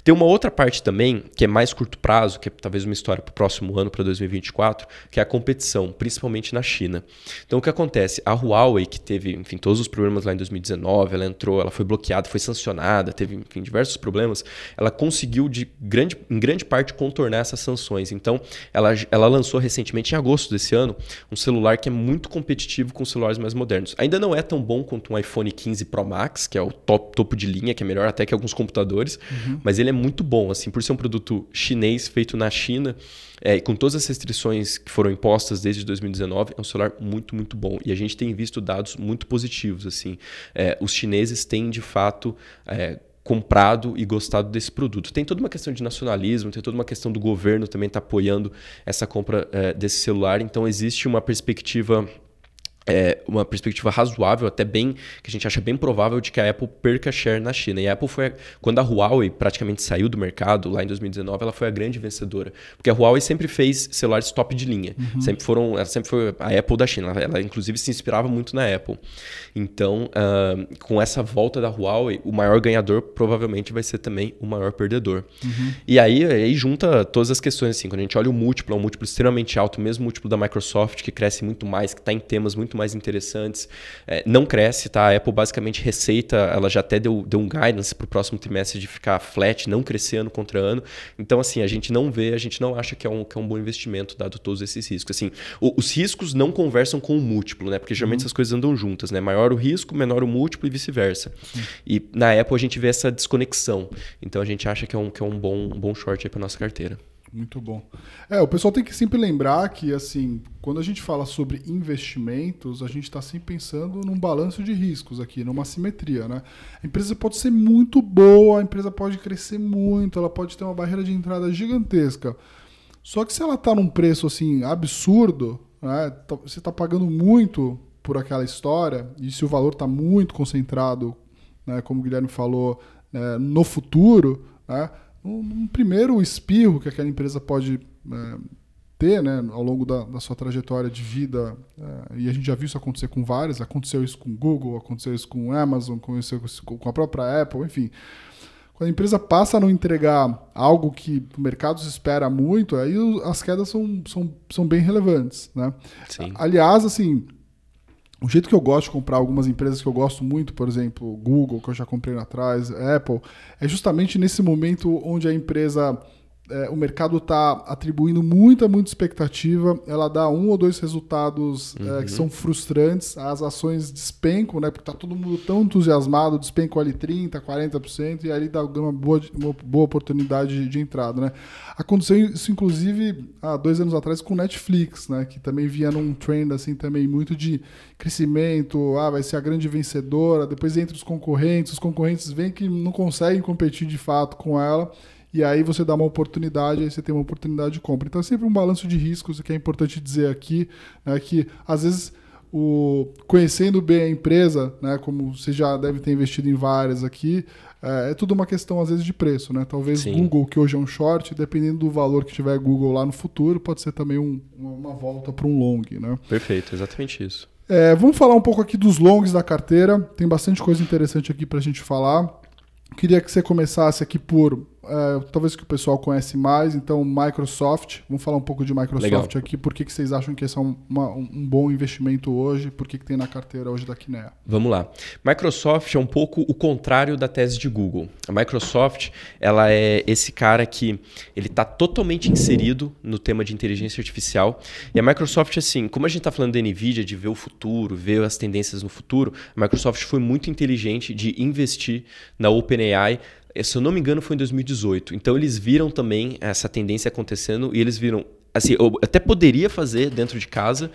Tem uma outra parte também, que é mais curto prazo, que é talvez uma história para o próximo ano, para 2024, que é a competição, principalmente na China. Então o que acontece? A Huawei, que teve todos os problemas lá em 2019, ela foi bloqueada, foi sancionada, teve diversos problemas, ela conseguiu em grande parte contornar essas sanções. Então ela lançou recentemente, em agosto desse ano, um celular que é muito competitivo com celulares mais modernos. Ainda não é tão bom quanto um iPhone 15 Pro Max, que é o topo de linha, que é melhor até que alguns computadores, mas ele é muito bom, assim, por ser um produto chinês feito na China, com todas as restrições que foram impostas desde 2019, é um celular muito, muito bom. E a gente tem visto dados muito positivos, assim. Os chineses têm, de fato, comprado e gostado desse produto. Tem toda uma questão de nacionalismo, tem toda uma questão do governo também estar apoiando essa compra desse celular, então existe uma perspectiva razoável, até bem, que a gente acha bem provável de que a Apple perca share na China. E a Apple quando a Huawei praticamente saiu do mercado, lá em 2019, ela foi a grande vencedora. Porque a Huawei sempre fez celulares top de linha. Ela sempre foi a Apple da China. Ela inclusive se inspirava muito na Apple. Então, com essa volta da Huawei, o maior ganhador provavelmente vai ser também o maior perdedor. E aí junta todas as questões, assim, quando a gente olha o múltiplo, é um múltiplo extremamente alto, mesmo o múltiplo da Microsoft, que cresce muito mais, que está em temas muito muito mais interessantes. Não cresce, tá? A Apple basicamente receita, ela já até deu um guidance para o próximo trimestre de ficar flat, não crescer ano contra ano. Então, assim, a gente não acha que é um bom investimento, dado todos esses riscos. Assim, os riscos não conversam com o múltiplo, né? Porque geralmente essas coisas andam juntas, né? Maior o risco, menor o múltiplo e vice-versa. E na Apple a gente vê essa desconexão. Então a gente acha que é um bom short aí para nossa carteira. Muito bom. O pessoal tem que sempre lembrar que, assim, quando a gente fala sobre investimentos, a gente está sempre pensando num balanço de riscos aqui, numa simetria, né? A empresa pode ser muito boa, a empresa pode crescer muito, ela pode ter uma barreira de entrada gigantesca. Só que se ela está num preço, assim, absurdo, né? Você está pagando muito por aquela história, e se o valor está muito concentrado, né, como o Guilherme falou, no futuro, né? Um primeiro espirro que aquela empresa pode ter, né, ao longo da sua trajetória de vida, e a gente já viu isso acontecer com várias, aconteceu isso com o Google, aconteceu isso com a Amazon, aconteceu isso com a própria Apple, enfim. Quando a empresa passa a não entregar algo que o mercado se espera muito, aí as quedas são bem relevantes, né? Sim. Aliás, assim, o jeito que eu gosto de comprar algumas empresas que eu gosto muito, por exemplo, Google, que eu já comprei lá atrás, Apple, é justamente nesse momento onde a empresa, o mercado está atribuindo muita expectativa, ela dá um ou dois resultados que são frustrantes, as ações despencam, né, porque está todo mundo tão entusiasmado, despencam ali 30%, 40%, e ali dá uma boa oportunidade de entrada. Né? Aconteceu isso, inclusive, há 2 anos atrás com o Netflix, né, que também vinha num trend assim, também muito de crescimento, vai ser a grande vencedora, depois entra os concorrentes veem que não conseguem competir de fato com ela, e aí você dá uma oportunidade, aí você tem uma oportunidade de compra. Então é sempre um balanço de riscos, que é importante dizer aqui, né, que às vezes, conhecendo bem a empresa, né, como você já deve ter investido em várias aqui, é tudo uma questão às vezes de preço. Né? Talvez Sim. Google, que hoje é um short, dependendo do valor que tiver Google lá no futuro, pode ser também uma volta para um long. Né? Perfeito, exatamente isso. Vamos falar um pouco aqui dos longs da carteira. Tem bastante coisa interessante aqui para a gente falar. Queria que você começasse aqui por, talvez que o pessoal conhece mais, então Microsoft. Vamos falar um pouco de Microsoft. Legal. Aqui. Por que vocês acham que esse é um bom investimento hoje? Por que tem na carteira hoje da Kinea? Vamos lá. Microsoft é um pouco o contrário da tese de Google. A Microsoft, ela é esse cara que ele está totalmente inserido no tema de inteligência artificial. E a Microsoft, assim, como a gente está falando da NVIDIA, de ver o futuro, ver as tendências no futuro, a Microsoft foi muito inteligente de investir na OpenAI. Se eu não me engano, foi em 2018. Então, eles viram também essa tendência acontecendo e eles viram... Assim, eu até poderia fazer dentro de casa,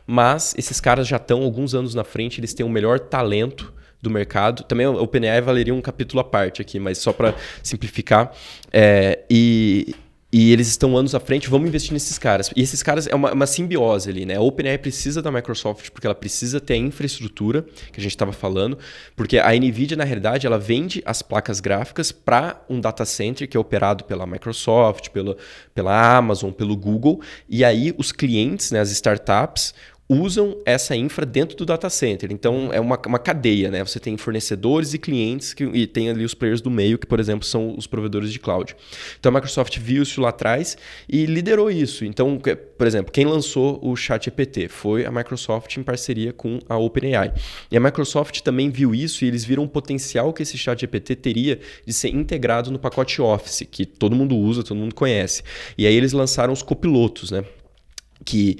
mas esses caras já estão alguns anos na frente, eles têm o melhor talento do mercado. Também o OpenAI valeria um capítulo à parte aqui, mas só para simplificar. E eles estão anos à frente, vamos investir nesses caras. E esses caras é uma simbiose ali, né? A OpenAI precisa da Microsoft porque ela precisa ter a infraestrutura que a gente estava falando, porque a NVIDIA, na realidade, ela vende as placas gráficas para um data center que é operado pela Microsoft, pela Amazon, pelo Google, e aí os clientes, né, as startups, usam essa infra dentro do data center. Então, é uma cadeia, né? Você tem fornecedores e clientes e tem ali os players do meio, que, por exemplo, são os provedores de cloud. Então, a Microsoft viu isso lá atrás e liderou isso. Então, por exemplo, quem lançou o ChatGPT foi a Microsoft em parceria com a OpenAI. E a Microsoft também viu isso e eles viram o potencial que esse ChatGPT teria de ser integrado no pacote Office, que todo mundo usa, todo mundo conhece. E aí eles lançaram os copilotos, né? Que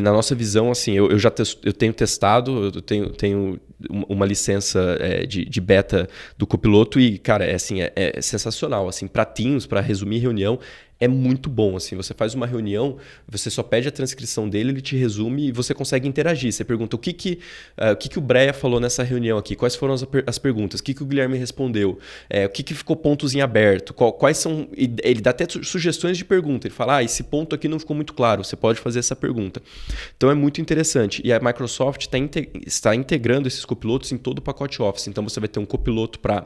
na nossa visão, assim, eu tenho testado, eu tenho uma licença de beta do copiloto e, cara, é sensacional. Assim, para Teams, para resumir reunião, é muito bom. Assim, você faz uma reunião, você só pede a transcrição dele, ele te resume e você consegue interagir. Você pergunta o que o Breia falou nessa reunião aqui, quais foram as perguntas, o que o Guilherme respondeu, o que ficou pontos em aberto, quais são... Ele dá até sugestões de pergunta. Ele fala, esse ponto aqui não ficou muito claro, você pode fazer essa pergunta. Então é muito interessante. E a Microsoft está integrando esses copilotos em todo o pacote Office. Então você vai ter um copiloto para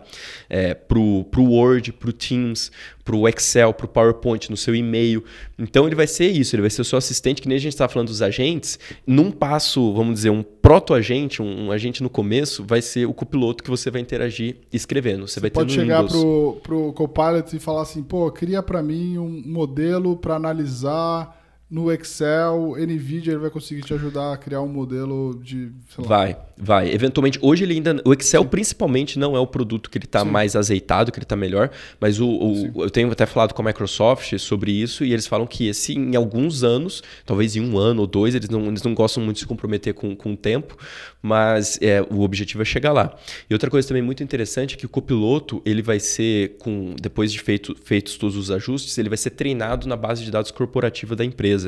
o Word, para o Teams, para o Excel, para o PowerPoint, no seu e-mail. Então ele vai ser isso, ele vai ser o seu assistente, que nem a gente estava falando dos agentes. Num passo, vamos dizer, um proto-agente, um agente no começo, vai ser o copiloto que você vai interagir escrevendo. Você vai pode chegar pro Copilot e falar assim, cria para mim um modelo para analisar no Excel, NVIDIA ele vai conseguir te ajudar a criar um modelo de, sei lá. Vai. Eventualmente, hoje ele ainda... O Excel, principalmente, não é o produto que ele está mais azeitado, que ele está melhor, mas eu tenho até falado com a Microsoft sobre isso, e eles falam que em alguns anos, talvez em 1 ano ou 2, eles não gostam muito de se comprometer com o tempo, mas o objetivo é chegar lá. E outra coisa também muito interessante é que o copiloto, ele vai ser, depois de feitos todos os ajustes, ele vai ser treinado na base de dados corporativa da empresa.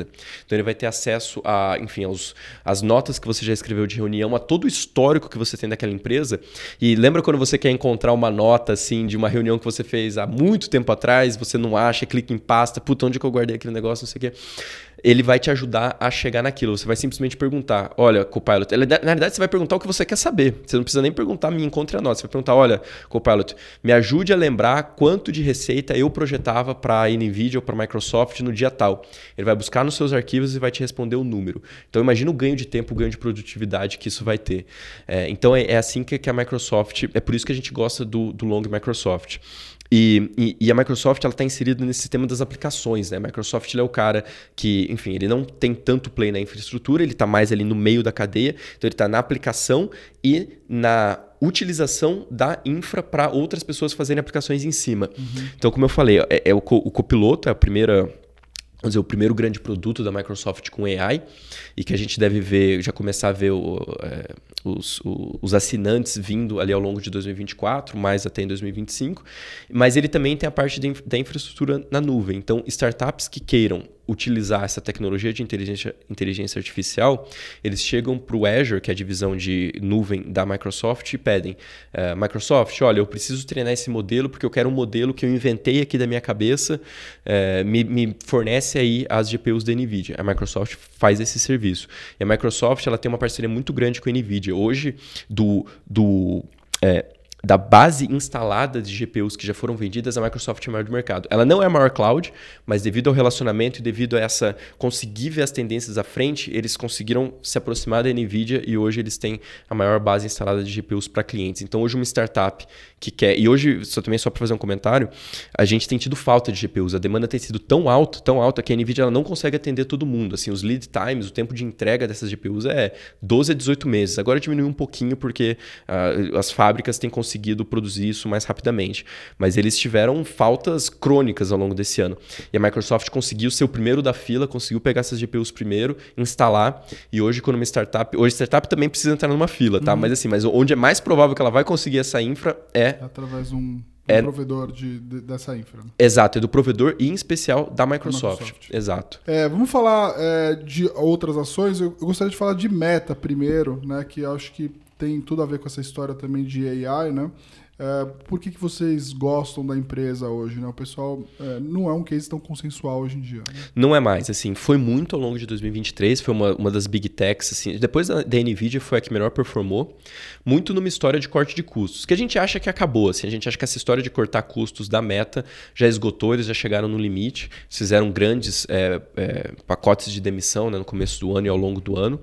Então ele vai ter acesso às notas que você já escreveu de reunião, a todo o histórico que você tem daquela empresa. E lembra quando você quer encontrar uma nota assim de uma reunião que você fez há muito tempo atrás, você não acha, clica em pasta, puta, onde que eu guardei aquele negócio, não sei o quê. Ele vai te ajudar a chegar naquilo. Você vai simplesmente perguntar, olha, Copilot, na verdade você vai perguntar o que você quer saber. Você não precisa nem perguntar, me encontre a nota. Você vai perguntar, olha, Copilot, me ajude a lembrar quanto de receita eu projetava para a NVIDIA ou para a Microsoft no dia tal. Ele vai buscar nos seus arquivos e vai te responder o número. Então imagina o ganho de tempo, o ganho de produtividade que isso vai ter. Então é assim que a Microsoft... É por isso que a gente gosta do Long Microsoft. E a Microsoft está inserida nesse sistema das aplicações, né? A Microsoft ele é o cara que, enfim, ele não tem tanto play na infraestrutura, ele está mais ali no meio da cadeia, então ele está na aplicação e na utilização da infra para outras pessoas fazerem aplicações em cima. Então, como eu falei, o copiloto é a primeira... Vamos dizer, o primeiro grande produto da Microsoft com AI, e que a gente deve já começar a ver os assinantes vindo ali ao longo de 2024, mais até em 2025. Mas ele também tem a parte da infraestrutura na nuvem. Então, startups que queiram utilizar essa tecnologia de inteligência artificial, eles chegam para o Azure, que é a divisão de nuvem da Microsoft, e pedem, Microsoft, olha, eu preciso treinar esse modelo porque eu quero um modelo que eu inventei aqui da minha cabeça, me fornece aí as GPUs da NVIDIA. A Microsoft faz esse serviço. E a Microsoft ela tem uma parceria muito grande com a NVIDIA. Hoje, da base instalada de GPUs que já foram vendidas, a Microsoft é a maior do mercado. Ela não é a maior cloud, mas devido ao relacionamento e devido a conseguir ver as tendências à frente, eles conseguiram se aproximar da NVIDIA e hoje eles têm a maior base instalada de GPUs para clientes. Então hoje uma startup que quer... E hoje, só para fazer um comentário, a gente tem tido falta de GPUs. A demanda tem sido tão alta que a NVIDIA ela não consegue atender todo mundo. Assim, os lead times, o tempo de entrega dessas GPUs é 12 a 18 meses. Agora diminuiu um pouquinho porque as fábricas têm conseguido produzir isso mais rapidamente. Mas eles tiveram faltas crônicas ao longo desse ano. E a Microsoft conseguiu ser o primeiro da fila, conseguiu pegar essas GPUs primeiro, instalar. E hoje, quando uma startup... Hoje, startup também precisa entrar numa fila, tá? Mas onde é mais provável que ela vai conseguir essa infra é... Através de um provedor dessa infra. Exato, é do provedor e, em especial, da Microsoft. Exato. Vamos falar de outras ações. Eu gostaria de falar de Meta primeiro, né? Que eu acho que tem tudo a ver com essa história também de AI, né? Por que vocês gostam da empresa hoje, né? O pessoal não é um case tão consensual hoje em dia. Né? Não é mais, assim, foi muito ao longo de 2023, foi uma das big techs, assim, depois da NVIDIA foi a que melhor performou, muito numa história de corte de custos, que a gente acha que acabou, assim, a gente acha que essa história de cortar custos da Meta já esgotou, eles já chegaram no limite, fizeram grandes pacotes de demissão, né, no começo do ano e ao longo do ano,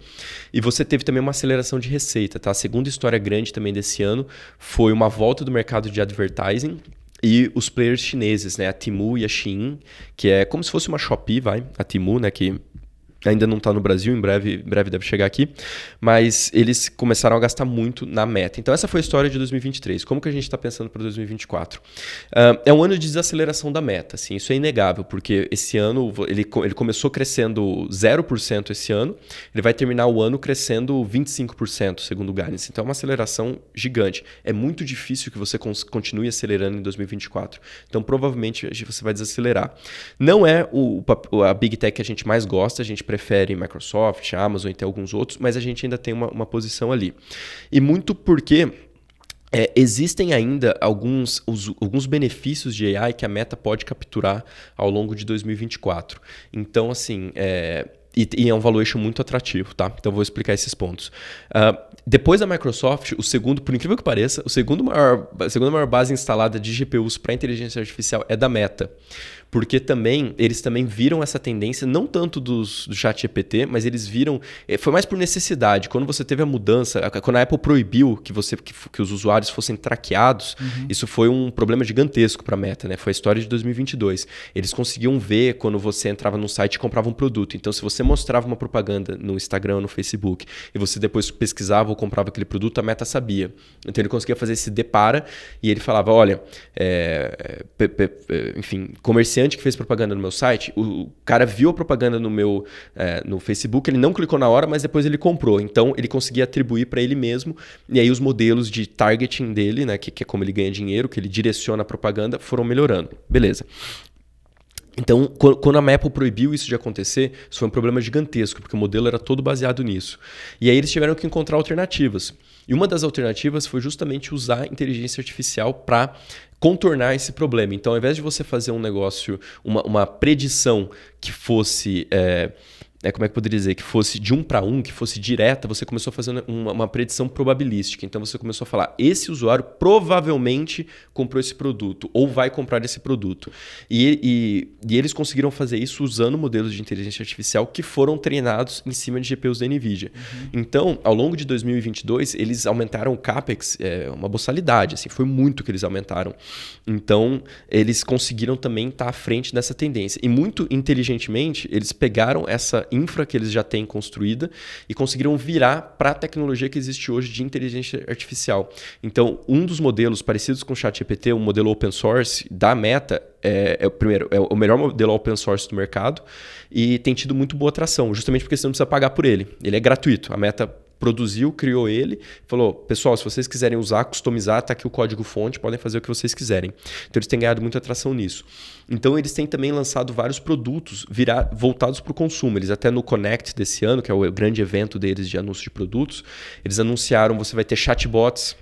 e você teve também uma aceleração de receita, tá? A segunda história grande também desse ano foi uma volta do mercado de advertising e os players chineses, né? A Temu e a Shein, que é como se fosse uma Shopee, a Temu, né? Que ainda não está no Brasil, em breve deve chegar aqui, mas eles começaram a gastar muito na Meta. Então essa foi a história de 2023. Como que a gente está pensando para 2024? É um ano de desaceleração da Meta, assim, isso é inegável, porque esse ano ele começou crescendo 0% esse ano, ele vai terminar o ano crescendo 25%, segundo o guidance. Então é uma aceleração gigante. É muito difícil que você continue acelerando em 2024. Então provavelmente você vai desacelerar. Não é a Big Tech que a gente mais gosta, a gente prefere Microsoft, Amazon e até alguns outros, mas a gente ainda tem uma posição ali. E muito porque existem ainda alguns benefícios de AI que a Meta pode capturar ao longo de 2024. Então, assim... E é um valuation muito atrativo, tá? Então eu vou explicar esses pontos. Depois da Microsoft, por incrível que pareça, a segunda maior base instalada de GPUs para inteligência artificial é da Meta. porque eles também viram essa tendência, não tanto do ChatGPT, mas eles viram, foi mais por necessidade. Quando você teve a mudança, quando a Apple proibiu que os usuários fossem traqueados, isso foi um problema gigantesco para a Meta, né? Foi a história de 2022. Eles conseguiam ver quando você entrava num site e comprava um produto. Então, se você mostrava uma propaganda no Instagram ou no Facebook e você depois pesquisava ou comprava aquele produto, a Meta sabia. Então, ele conseguia fazer esse depara e ele falava, olha, enfim, comerciante que fez propaganda no meu site, o cara viu a propaganda no Facebook, ele não clicou na hora, mas depois ele comprou. Então, ele conseguia atribuir para ele mesmo, e aí os modelos de targeting dele, né, que é como ele ganha dinheiro, que ele direciona a propaganda, foram melhorando. Beleza. Então, quando a Apple proibiu isso de acontecer, isso foi um problema gigantesco, porque o modelo era todo baseado nisso. E aí eles tiveram que encontrar alternativas. E uma das alternativas foi justamente usar inteligência artificial para contornar esse problema. Então, ao invés de você fazer um negócio, uma predição que fosse... como é que eu poderia dizer? Que fosse de 1 para 1, que fosse direta, você começou a fazer uma predição probabilística. Então você começou a falar, esse usuário provavelmente comprou esse produto ou vai comprar esse produto. E eles conseguiram fazer isso usando modelos de inteligência artificial que foram treinados em cima de GPUs da NVIDIA. Então, ao longo de 2022, eles aumentaram o CAPEX, uma boçalidade, assim, foi muito que eles aumentaram. Então, eles conseguiram também estar à frente dessa tendência. E muito inteligentemente, eles pegaram essa infra que eles já têm construída e conseguiram virar para a tecnologia que existe hoje de inteligência artificial. Então, um dos modelos parecidos com o ChatGPT, um modelo open source da Meta, é o melhor modelo open source do mercado e tem tido muito boa atração, justamente porque você não precisa pagar por ele. Ele é gratuito. A Meta produziu, criou ele, falou, pessoal, se vocês quiserem usar, customizar, está aqui o código-fonte, podem fazer o que vocês quiserem. Então, eles têm ganhado muita atração nisso. Então, eles têm também lançado vários produtos voltados para o consumo. Eles até no Connect desse ano, que é o grande evento deles de anúncio de produtos, eles anunciaram, você vai ter chatbots,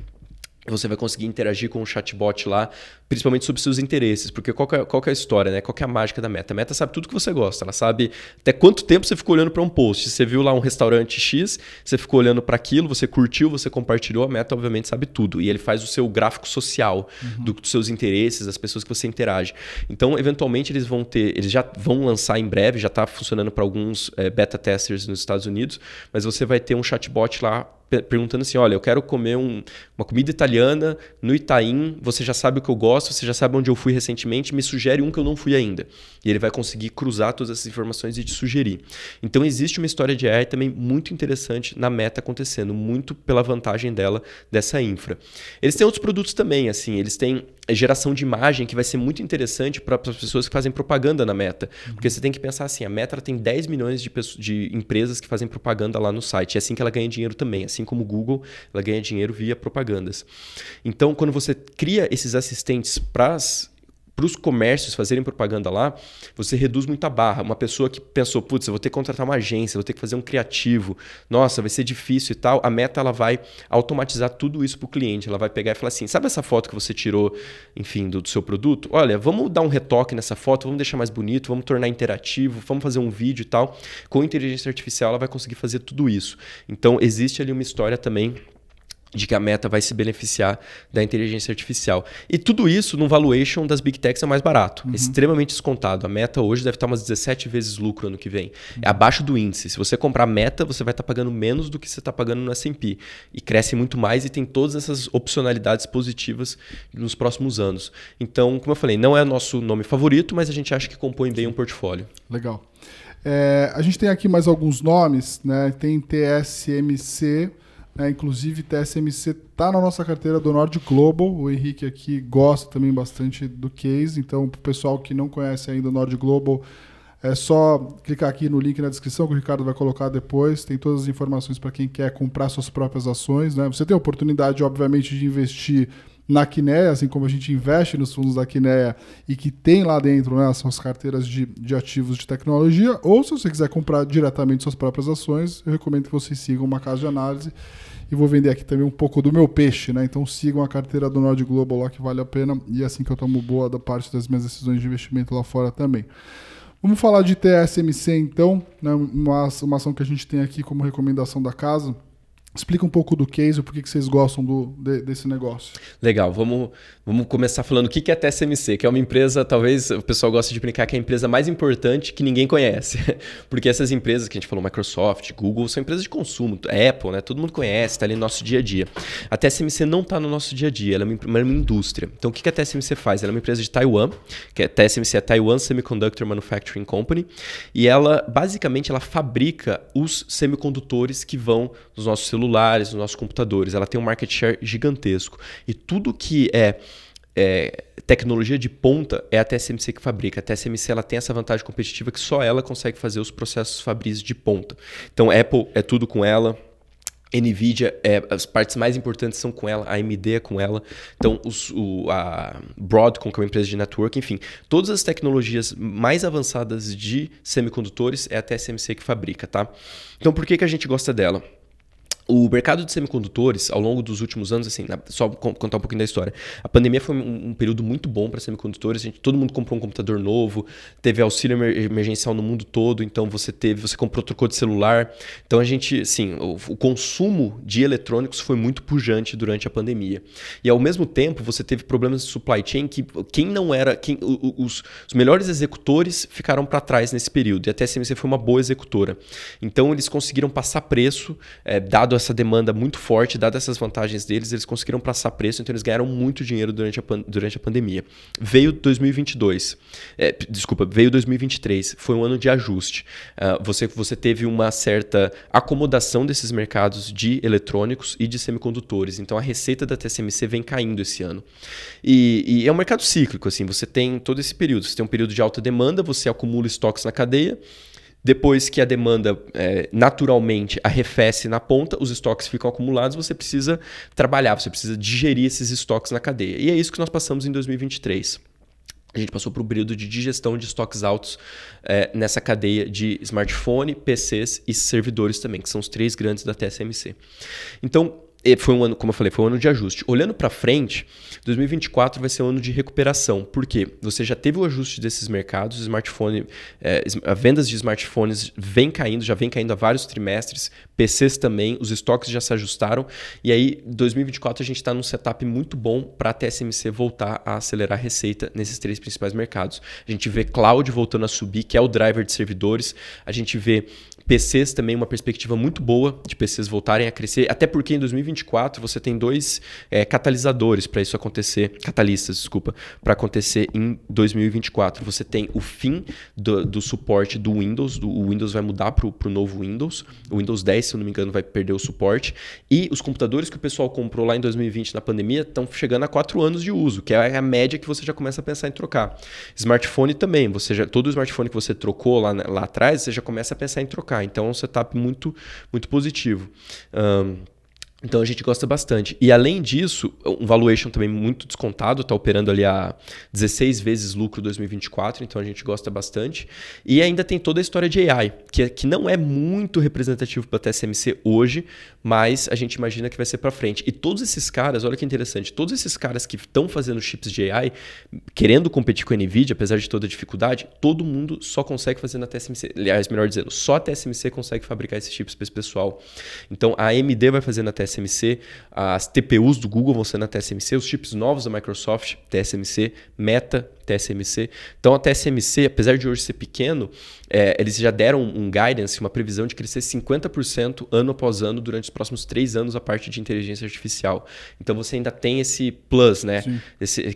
você vai conseguir interagir com o chatbot lá, principalmente sobre seus interesses, porque qual que é a história, né? Qual que é a mágica da Meta? A Meta sabe tudo que você gosta, ela sabe até quanto tempo você ficou olhando para um post. Você viu lá um restaurante X, você ficou olhando para aquilo, você curtiu, você compartilhou, a Meta obviamente sabe tudo. E ele faz o seu gráfico social dos seus interesses, das pessoas que você interage. Então, eventualmente, eles já vão lançar em breve, já está funcionando para alguns beta testers nos Estados Unidos, mas você vai ter um chatbot lá perguntando assim, olha, eu quero comer uma comida italiana no Itaim, você já sabe o que eu gosto, você já sabe onde eu fui recentemente, me sugere um que eu não fui ainda. E ele vai conseguir cruzar todas essas informações e te sugerir. Então existe uma história de AI também muito interessante na Meta acontecendo, muito pela vantagem dessa infra. Eles têm outros produtos também, assim, eles têm geração de imagem que vai ser muito interessante para as pessoas que fazem propaganda na Meta. Porque você tem que pensar assim, a Meta tem 10 milhões de empresas que fazem propaganda lá no site. É assim que ela ganha dinheiro também. Assim como o Google, ela ganha dinheiro via propagandas. Então, quando você cria esses assistentes para os comércios fazerem propaganda lá, você reduz muito a barra. Uma pessoa que pensou, putz, eu vou ter que contratar uma agência, vou ter que fazer um criativo, nossa, vai ser difícil e tal. A Meta ela vai automatizar tudo isso para o cliente. Ela vai pegar e falar assim, sabe essa foto que você tirou, enfim, do seu produto? Olha, vamos dar um retoque nessa foto, vamos deixar mais bonito, vamos tornar interativo, vamos fazer um vídeo e tal. Com inteligência artificial, ela vai conseguir fazer tudo isso. Então, existe ali uma história também de que a Meta vai se beneficiar da inteligência artificial. E tudo isso no valuation das Big Techs é mais barato, extremamente descontado. A Meta hoje deve estar umas 17 vezes lucro ano que vem. É abaixo do índice. Se você comprar Meta, você vai estar pagando menos do que você está pagando no S&P. E cresce muito mais e tem todas essas opcionalidades positivas nos próximos anos. Então, como eu falei, não é nosso nome favorito, mas a gente acha que compõe bem um portfólio. Legal. A gente tem aqui mais alguns nomes, né? Tem TSMC... inclusive, TSMC está na nossa carteira do Nord Global. O Henrique aqui gosta também bastante do case. Então, para o pessoal que não conhece ainda o Nord Global, é só clicar aqui no link na descrição que o Ricardo vai colocar depois. Tem todas as informações para quem quer comprar suas próprias ações, né? Você tem a oportunidade, obviamente, de investir na Quineia, assim como a gente investe nos fundos da Quineia e que tem lá dentro, né, as suas carteiras de ativos de tecnologia, ou se você quiser comprar diretamente suas próprias ações, eu recomendo que vocês sigam uma casa de análise. E vou vender aqui também um pouco do meu peixe, né? Então sigam a carteira do Nord Global lá que vale a pena e é assim que eu tomo boa da parte das minhas decisões de investimento lá fora também. Vamos falar de TSMC então, né? Uma ação que a gente tem aqui como recomendação da casa. Explica um pouco do case, por que vocês gostam desse negócio. Legal, vamos começar falando o que é a TSMC, que é uma empresa, talvez o pessoal goste de brincar que é a empresa mais importante que ninguém conhece. Porque essas empresas que a gente falou, Microsoft, Google, são empresas de consumo, Apple, né? Todo mundo conhece, está ali no nosso dia a dia. A TSMC não está no nosso dia a dia, ela é uma indústria. Então o que a TSMC faz? Ela é uma empresa de Taiwan, que a TSMC é Taiwan Semiconductor Manufacturing Company, e ela, basicamente, ela fabrica os semicondutores que vão nos nossos celulares, nos nossos computadores. Ela tem um market share gigantesco. E tudo que é tecnologia de ponta é a TSMC que fabrica. A TSMC ela tem essa vantagem competitiva que só ela consegue fazer os processos fabris de ponta. Então, Apple é tudo com ela. NVIDIA, as partes mais importantes são com ela, a AMD é com ela, então a Broadcom, que é uma empresa de network, enfim, todas as tecnologias mais avançadas de semicondutores é a TSMC que fabrica, tá? Então por que a gente gosta dela? O mercado de semicondutores, ao longo dos últimos anos, assim, só contar um pouquinho da história. A pandemia foi um período muito bom para semicondutores. Todo mundo comprou um computador novo, teve auxílio emergencial no mundo todo, então você comprou, trocou de celular. Então a gente, assim, o consumo de eletrônicos foi muito pujante durante a pandemia. E ao mesmo tempo, você teve problemas de supply chain que os melhores executores ficaram para trás nesse período. E a TSMC foi uma boa executora. Então eles conseguiram passar preço, dado essa demanda muito forte, dadas essas vantagens deles, eles conseguiram passar preço, então eles ganharam muito dinheiro durante a pandemia. Veio 2022, veio 2023, foi um ano de ajuste. Você teve uma certa acomodação desses mercados de eletrônicos e de semicondutores, então a receita da TSMC vem caindo esse ano. E é um mercado cíclico, assim, você tem todo esse período, você tem um período de alta demanda, você acumula estoques na cadeia. Depois que a demanda naturalmente arrefece na ponta, os estoques ficam acumulados, você precisa trabalhar, você precisa digerir esses estoques na cadeia. E é isso que nós passamos em 2023. A gente passou por um período de digestão de estoques altos nessa cadeia de smartphone, PCs e servidores também, que são os 3 grandes da TSMC. Então, foi um ano, como eu falei, foi um ano de ajuste. Olhando para frente, 2024 vai ser um ano de recuperação. Por quê? Você já teve o ajuste desses mercados, vendas de smartphones já vem caindo há vários trimestres, PCs também, os estoques já se ajustaram. E aí, 2024, a gente está num setup muito bom para a TSMC voltar a acelerar a receita nesses 3 principais mercados. A gente vê cloud voltando a subir, que é o driver de servidores. A gente vê PCs também, uma perspectiva muito boa de PCs voltarem a crescer, até porque em 2024 você tem 2 catalisadores para isso acontecer, para acontecer em 2024. Você tem o fim do suporte do Windows, o Windows vai mudar para o novo Windows, o Windows 10, se eu não me engano, vai perder o suporte, e os computadores que o pessoal comprou lá em 2020 na pandemia estão chegando a 4 anos de uso, que é a média que você já começa a pensar em trocar. Smartphone também, todo smartphone que você trocou lá atrás, você já começa a pensar em trocar. Então é um setup muito, muito positivo. Então a gente gosta bastante. E além disso, um valuation também muito descontado, está operando ali a 16 vezes lucro 2024, então a gente gosta bastante. E ainda tem toda a história de AI, que não é muito representativo para a TSMC hoje, mas a gente imagina que vai ser para frente. E todos esses caras, olha que interessante, todos esses caras que estão fazendo chips de AI, querendo competir com a NVIDIA, apesar de toda a dificuldade, todo mundo só consegue fazer na TSMC. Aliás, melhor dizendo, só a TSMC consegue fabricar esses chips para esse pessoal. Então a AMD vai fazer na TSMC, as TPUs do Google vão ser na TSMC, os chips novos da Microsoft, TSMC, Meta, TSMC. Então a TSMC, apesar de hoje ser pequeno, eles já deram um guidance, uma previsão de crescer 50% ano após ano durante os próximos 3 anos a parte de inteligência artificial. Então você ainda tem esse plus, né?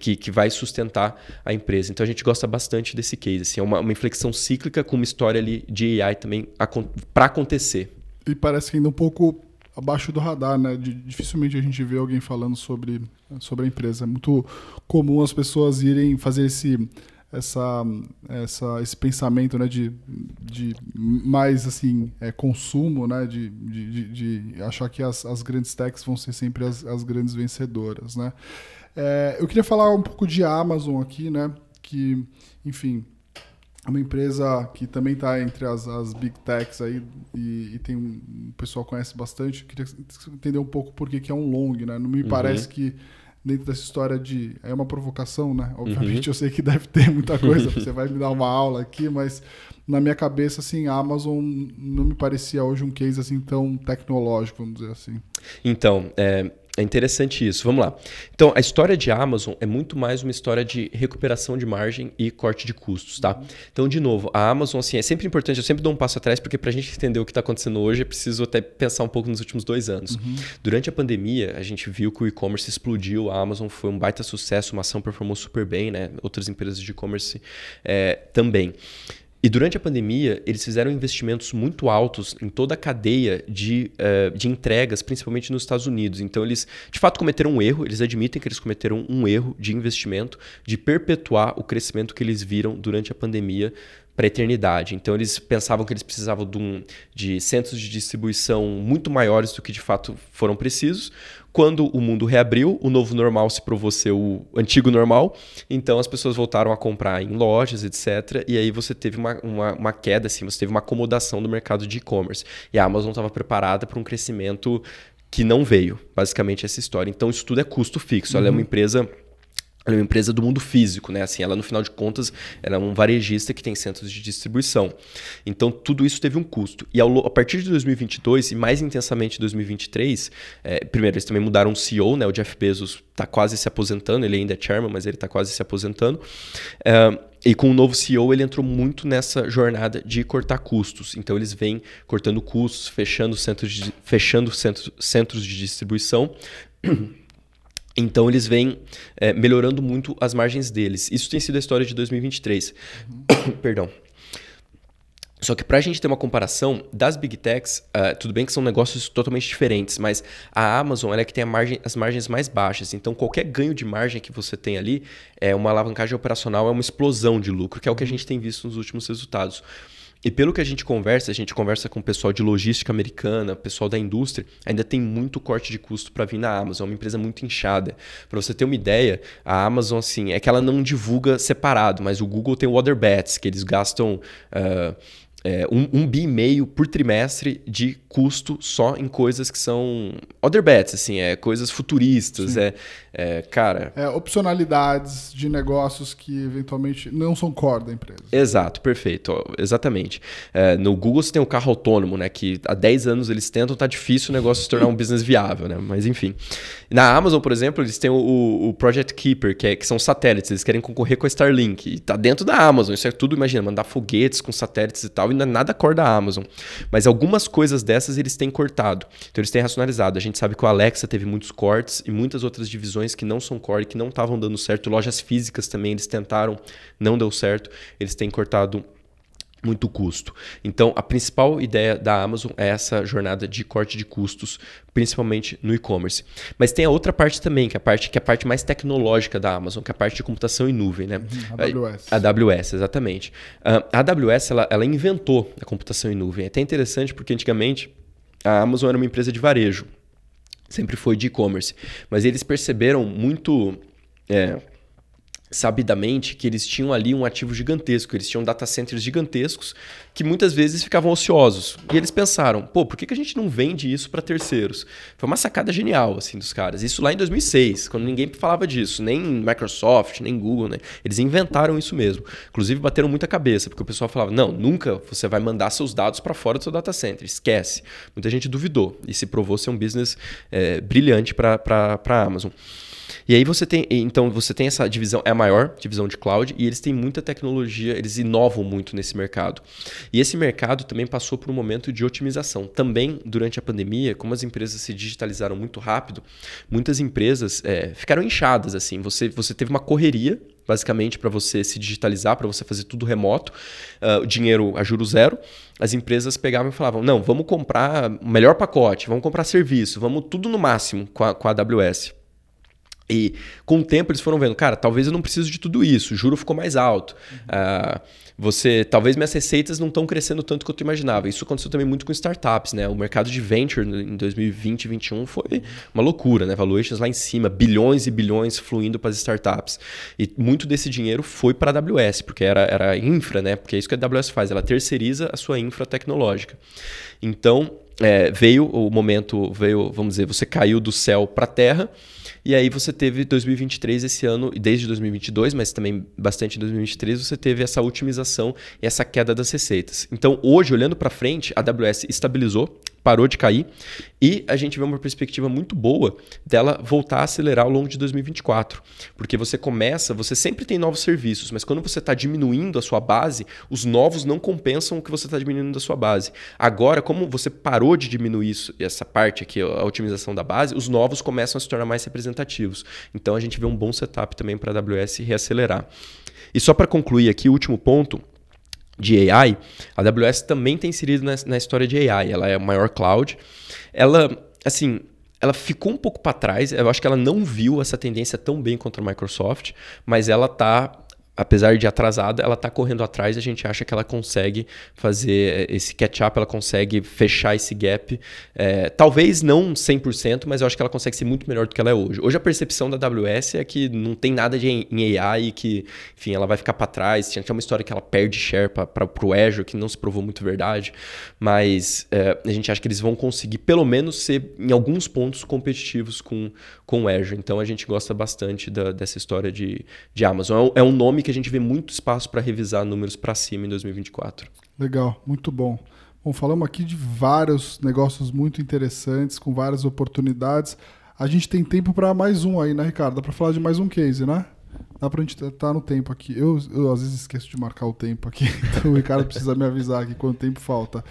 Que vai sustentar a empresa. Então a gente gosta bastante desse case. Assim, é uma inflexão cíclica com uma história ali de AI também para acontecer. E parece que ainda um pouco abaixo do radar, né? Dificilmente a gente vê alguém falando sobre a empresa. É muito comum as pessoas irem fazer esse pensamento, né, de mais assim, consumo, né, de achar que as grandes techs vão ser sempre as grandes vencedoras, né? Eu queria falar um pouco de Amazon aqui, né? Que, enfim, é uma empresa que também está entre as big techs aí e tem o pessoal conhece bastante. Eu queria entender um pouco por que é um long, né? Não me parece que dentro dessa história de... É uma provocação, né? Obviamente eu sei que deve ter muita coisa, você vai me dar uma aula aqui, mas na minha cabeça, assim, a Amazon não me parecia hoje um case assim tão tecnológico, vamos dizer assim. Então, é interessante isso. Vamos lá. Então, a história de Amazon é muito mais uma história de recuperação de margem e corte de custos, tá? Então, de novo, a Amazon, assim, é sempre importante, eu sempre dou um passo atrás, porque para a gente entender o que está acontecendo hoje, é preciso até pensar um pouco nos últimos 2 anos. Durante a pandemia, a gente viu que o e-commerce explodiu, a Amazon foi um baita sucesso, uma ação performou super bem, né? Outras empresas de e-commerce também. E durante a pandemia, eles fizeram investimentos muito altos em toda a cadeia de entregas, principalmente nos Estados Unidos. Então, eles, de fato, cometeram um erro. Eles admitem que eles cometeram um erro de investimento, de perpetuar o crescimento que eles viram durante a pandemia para a eternidade. Então, eles pensavam que eles precisavam de centros de distribuição muito maiores do que, de fato, foram precisos. Quando o mundo reabriu, o novo normal se provou ser o antigo normal, então as pessoas voltaram a comprar em lojas, etc. E aí você teve uma queda, assim, você teve uma acomodação do mercado de e-commerce. E a Amazon estava preparada para um crescimento que não veio, basicamente essa história. Então isso tudo é custo fixo, ela é uma empresa... Ela é uma empresa do mundo físico, né? Assim, ela, no final de contas, ela é um varejista que tem centros de distribuição. Então, tudo isso teve um custo. E a partir de 2022, e mais intensamente em 2023, primeiro, eles também mudaram o CEO, né? O Jeff Bezos está quase se aposentando, ele ainda é chairman, mas ele está quase se aposentando. E com o novo CEO, ele entrou muito nessa jornada de cortar custos. Então, eles vêm cortando custos, fechando centros de distribuição. Então, eles vêm melhorando muito as margens deles. Isso tem sido a história de 2023. Perdão. Só que para a gente ter uma comparação das Big Techs, tudo bem que são negócios totalmente diferentes, mas a Amazon ela é que tem as margens mais baixas. Então, qualquer ganho de margem que você tem ali, uma alavancagem operacional, é uma explosão de lucro, que é o que a gente tem visto nos últimos resultados. E pelo que a gente conversa com o pessoal de logística americana, pessoal da indústria, ainda tem muito corte de custo para vir na Amazon. É uma empresa muito inchada. Para você ter uma ideia, a Amazon, assim, é que ela não divulga separado, mas o Google tem o Other Bets, que eles gastam... 1,5 bi por trimestre de custo só em coisas que são other bets, assim, coisas futuristas, cara... opcionalidades de negócios que eventualmente não são core da empresa. Exato, perfeito, exatamente. No Google você tem o carro autônomo, né, que há 10 anos eles tentam, tá difícil o negócio se tornar um business viável, né, mas enfim. Na Amazon, por exemplo, eles têm o Project Keeper, que são satélites, eles querem concorrer com a Starlink, e tá dentro da Amazon, isso é tudo, imagina, mandar foguetes com satélites e tal, e não é nada core da Amazon. Mas algumas coisas dessas eles têm cortado. Então eles têm racionalizado. A gente sabe que o Alexa teve muitos cortes e muitas outras divisões que não são core, que não estavam dando certo. Lojas físicas também eles tentaram, não deu certo. Eles têm cortado muito custo. Então, a principal ideia da Amazon é essa jornada de corte de custos, principalmente no e-commerce. Mas tem a outra parte também, que é a parte mais tecnológica da Amazon, que é a parte de computação em nuvem, né? AWS. AWS, exatamente. A AWS, ela inventou a computação em nuvem. É até interessante porque antigamente a Amazon era uma empresa de varejo. Sempre foi de e-commerce. Mas eles perceberam muito... sabidamente que eles tinham ali um ativo gigantesco, eles tinham data centers gigantescos que muitas vezes ficavam ociosos. E eles pensaram, por que a gente não vende isso para terceiros? Foi uma sacada genial assim, dos caras. Isso lá em 2006, quando ninguém falava disso, nem Microsoft, nem Google, né? Eles inventaram isso mesmo. Inclusive bateram muita cabeça, porque o pessoal falava, não, nunca você vai mandar seus dados para fora do seu data center, esquece. Muita gente duvidou e se provou ser um business brilhante para a Amazon. E aí você tem essa divisão, é a maior divisão de cloud, e eles têm muita tecnologia, eles inovam muito nesse mercado. E esse mercado também passou por um momento de otimização. Também, durante a pandemia, como as empresas se digitalizaram muito rápido, muitas empresas ficaram inchadas. Assim. Você teve uma correria, basicamente, para você se digitalizar, para você fazer tudo remoto, o dinheiro a juro zero. As empresas pegavam e falavam, não, vamos comprar o melhor pacote, vamos comprar serviço, vamos tudo no máximo com a AWS. E com o tempo eles foram vendo, cara, talvez eu não preciso de tudo isso, o juro ficou mais alto. Talvez minhas receitas não estão crescendo tanto quanto eu imaginava. Isso aconteceu também muito com startups, né? O mercado de venture em 2020 e 2021 foi uma loucura, né? Valuations lá em cima, bilhões e bilhões fluindo para as startups. E muito desse dinheiro foi para a AWS, porque era infra, né? Porque é isso que a AWS faz, ela terceiriza a sua infra tecnológica. Então, veio o momento, vamos dizer, você caiu do céu para a terra, e aí você teve 2023 esse ano, e desde 2022, mas também bastante em 2023, você teve essa otimização e essa queda das receitas. Então, hoje, olhando para frente, a AWS estabilizou, parou de cair, e a gente vê uma perspectiva muito boa dela voltar a acelerar ao longo de 2024. Porque você sempre tem novos serviços, mas quando você está diminuindo a sua base, os novos não compensam o que você está diminuindo da sua base. Agora, como você parou de diminuir essa parte aqui, a otimização da base, os novos começam a se tornar mais representativos. Então a gente vê um bom setup também para a AWS reacelerar. E só para concluir aqui, o último ponto, de AI, a AWS também tem inserido na história de AI. Ela é a maior cloud. Ela ficou um pouco para trás. Eu acho que ela não viu essa tendência tão bem quanto a Microsoft, mas ela está, apesar de atrasada, ela está correndo atrás e a gente acha que ela consegue fazer esse catch-up, ela consegue fechar esse gap. Talvez não 100%, mas eu acho que ela consegue ser muito melhor do que ela é hoje. Hoje a percepção da AWS é que não tem nada em AI e que, enfim, ela vai ficar para trás. Tinha uma história que ela perde share para o Azure, que não se provou muito verdade, mas a gente acha que eles vão conseguir pelo menos ser, em alguns pontos, competitivos com o Azure. Então a gente gosta bastante dessa história de Amazon. É um nome que a gente vê muito espaço para revisar números para cima em 2024. Legal, muito bom. Bom, falamos aqui de vários negócios muito interessantes, com várias oportunidades. A gente tem tempo para mais um aí, né, Ricardo? Dá para falar de mais um case, né? Dá pra gente estar no tempo aqui. Eu às vezes esqueço de marcar o tempo aqui, então o Ricardo precisa me avisar aqui quanto tempo falta.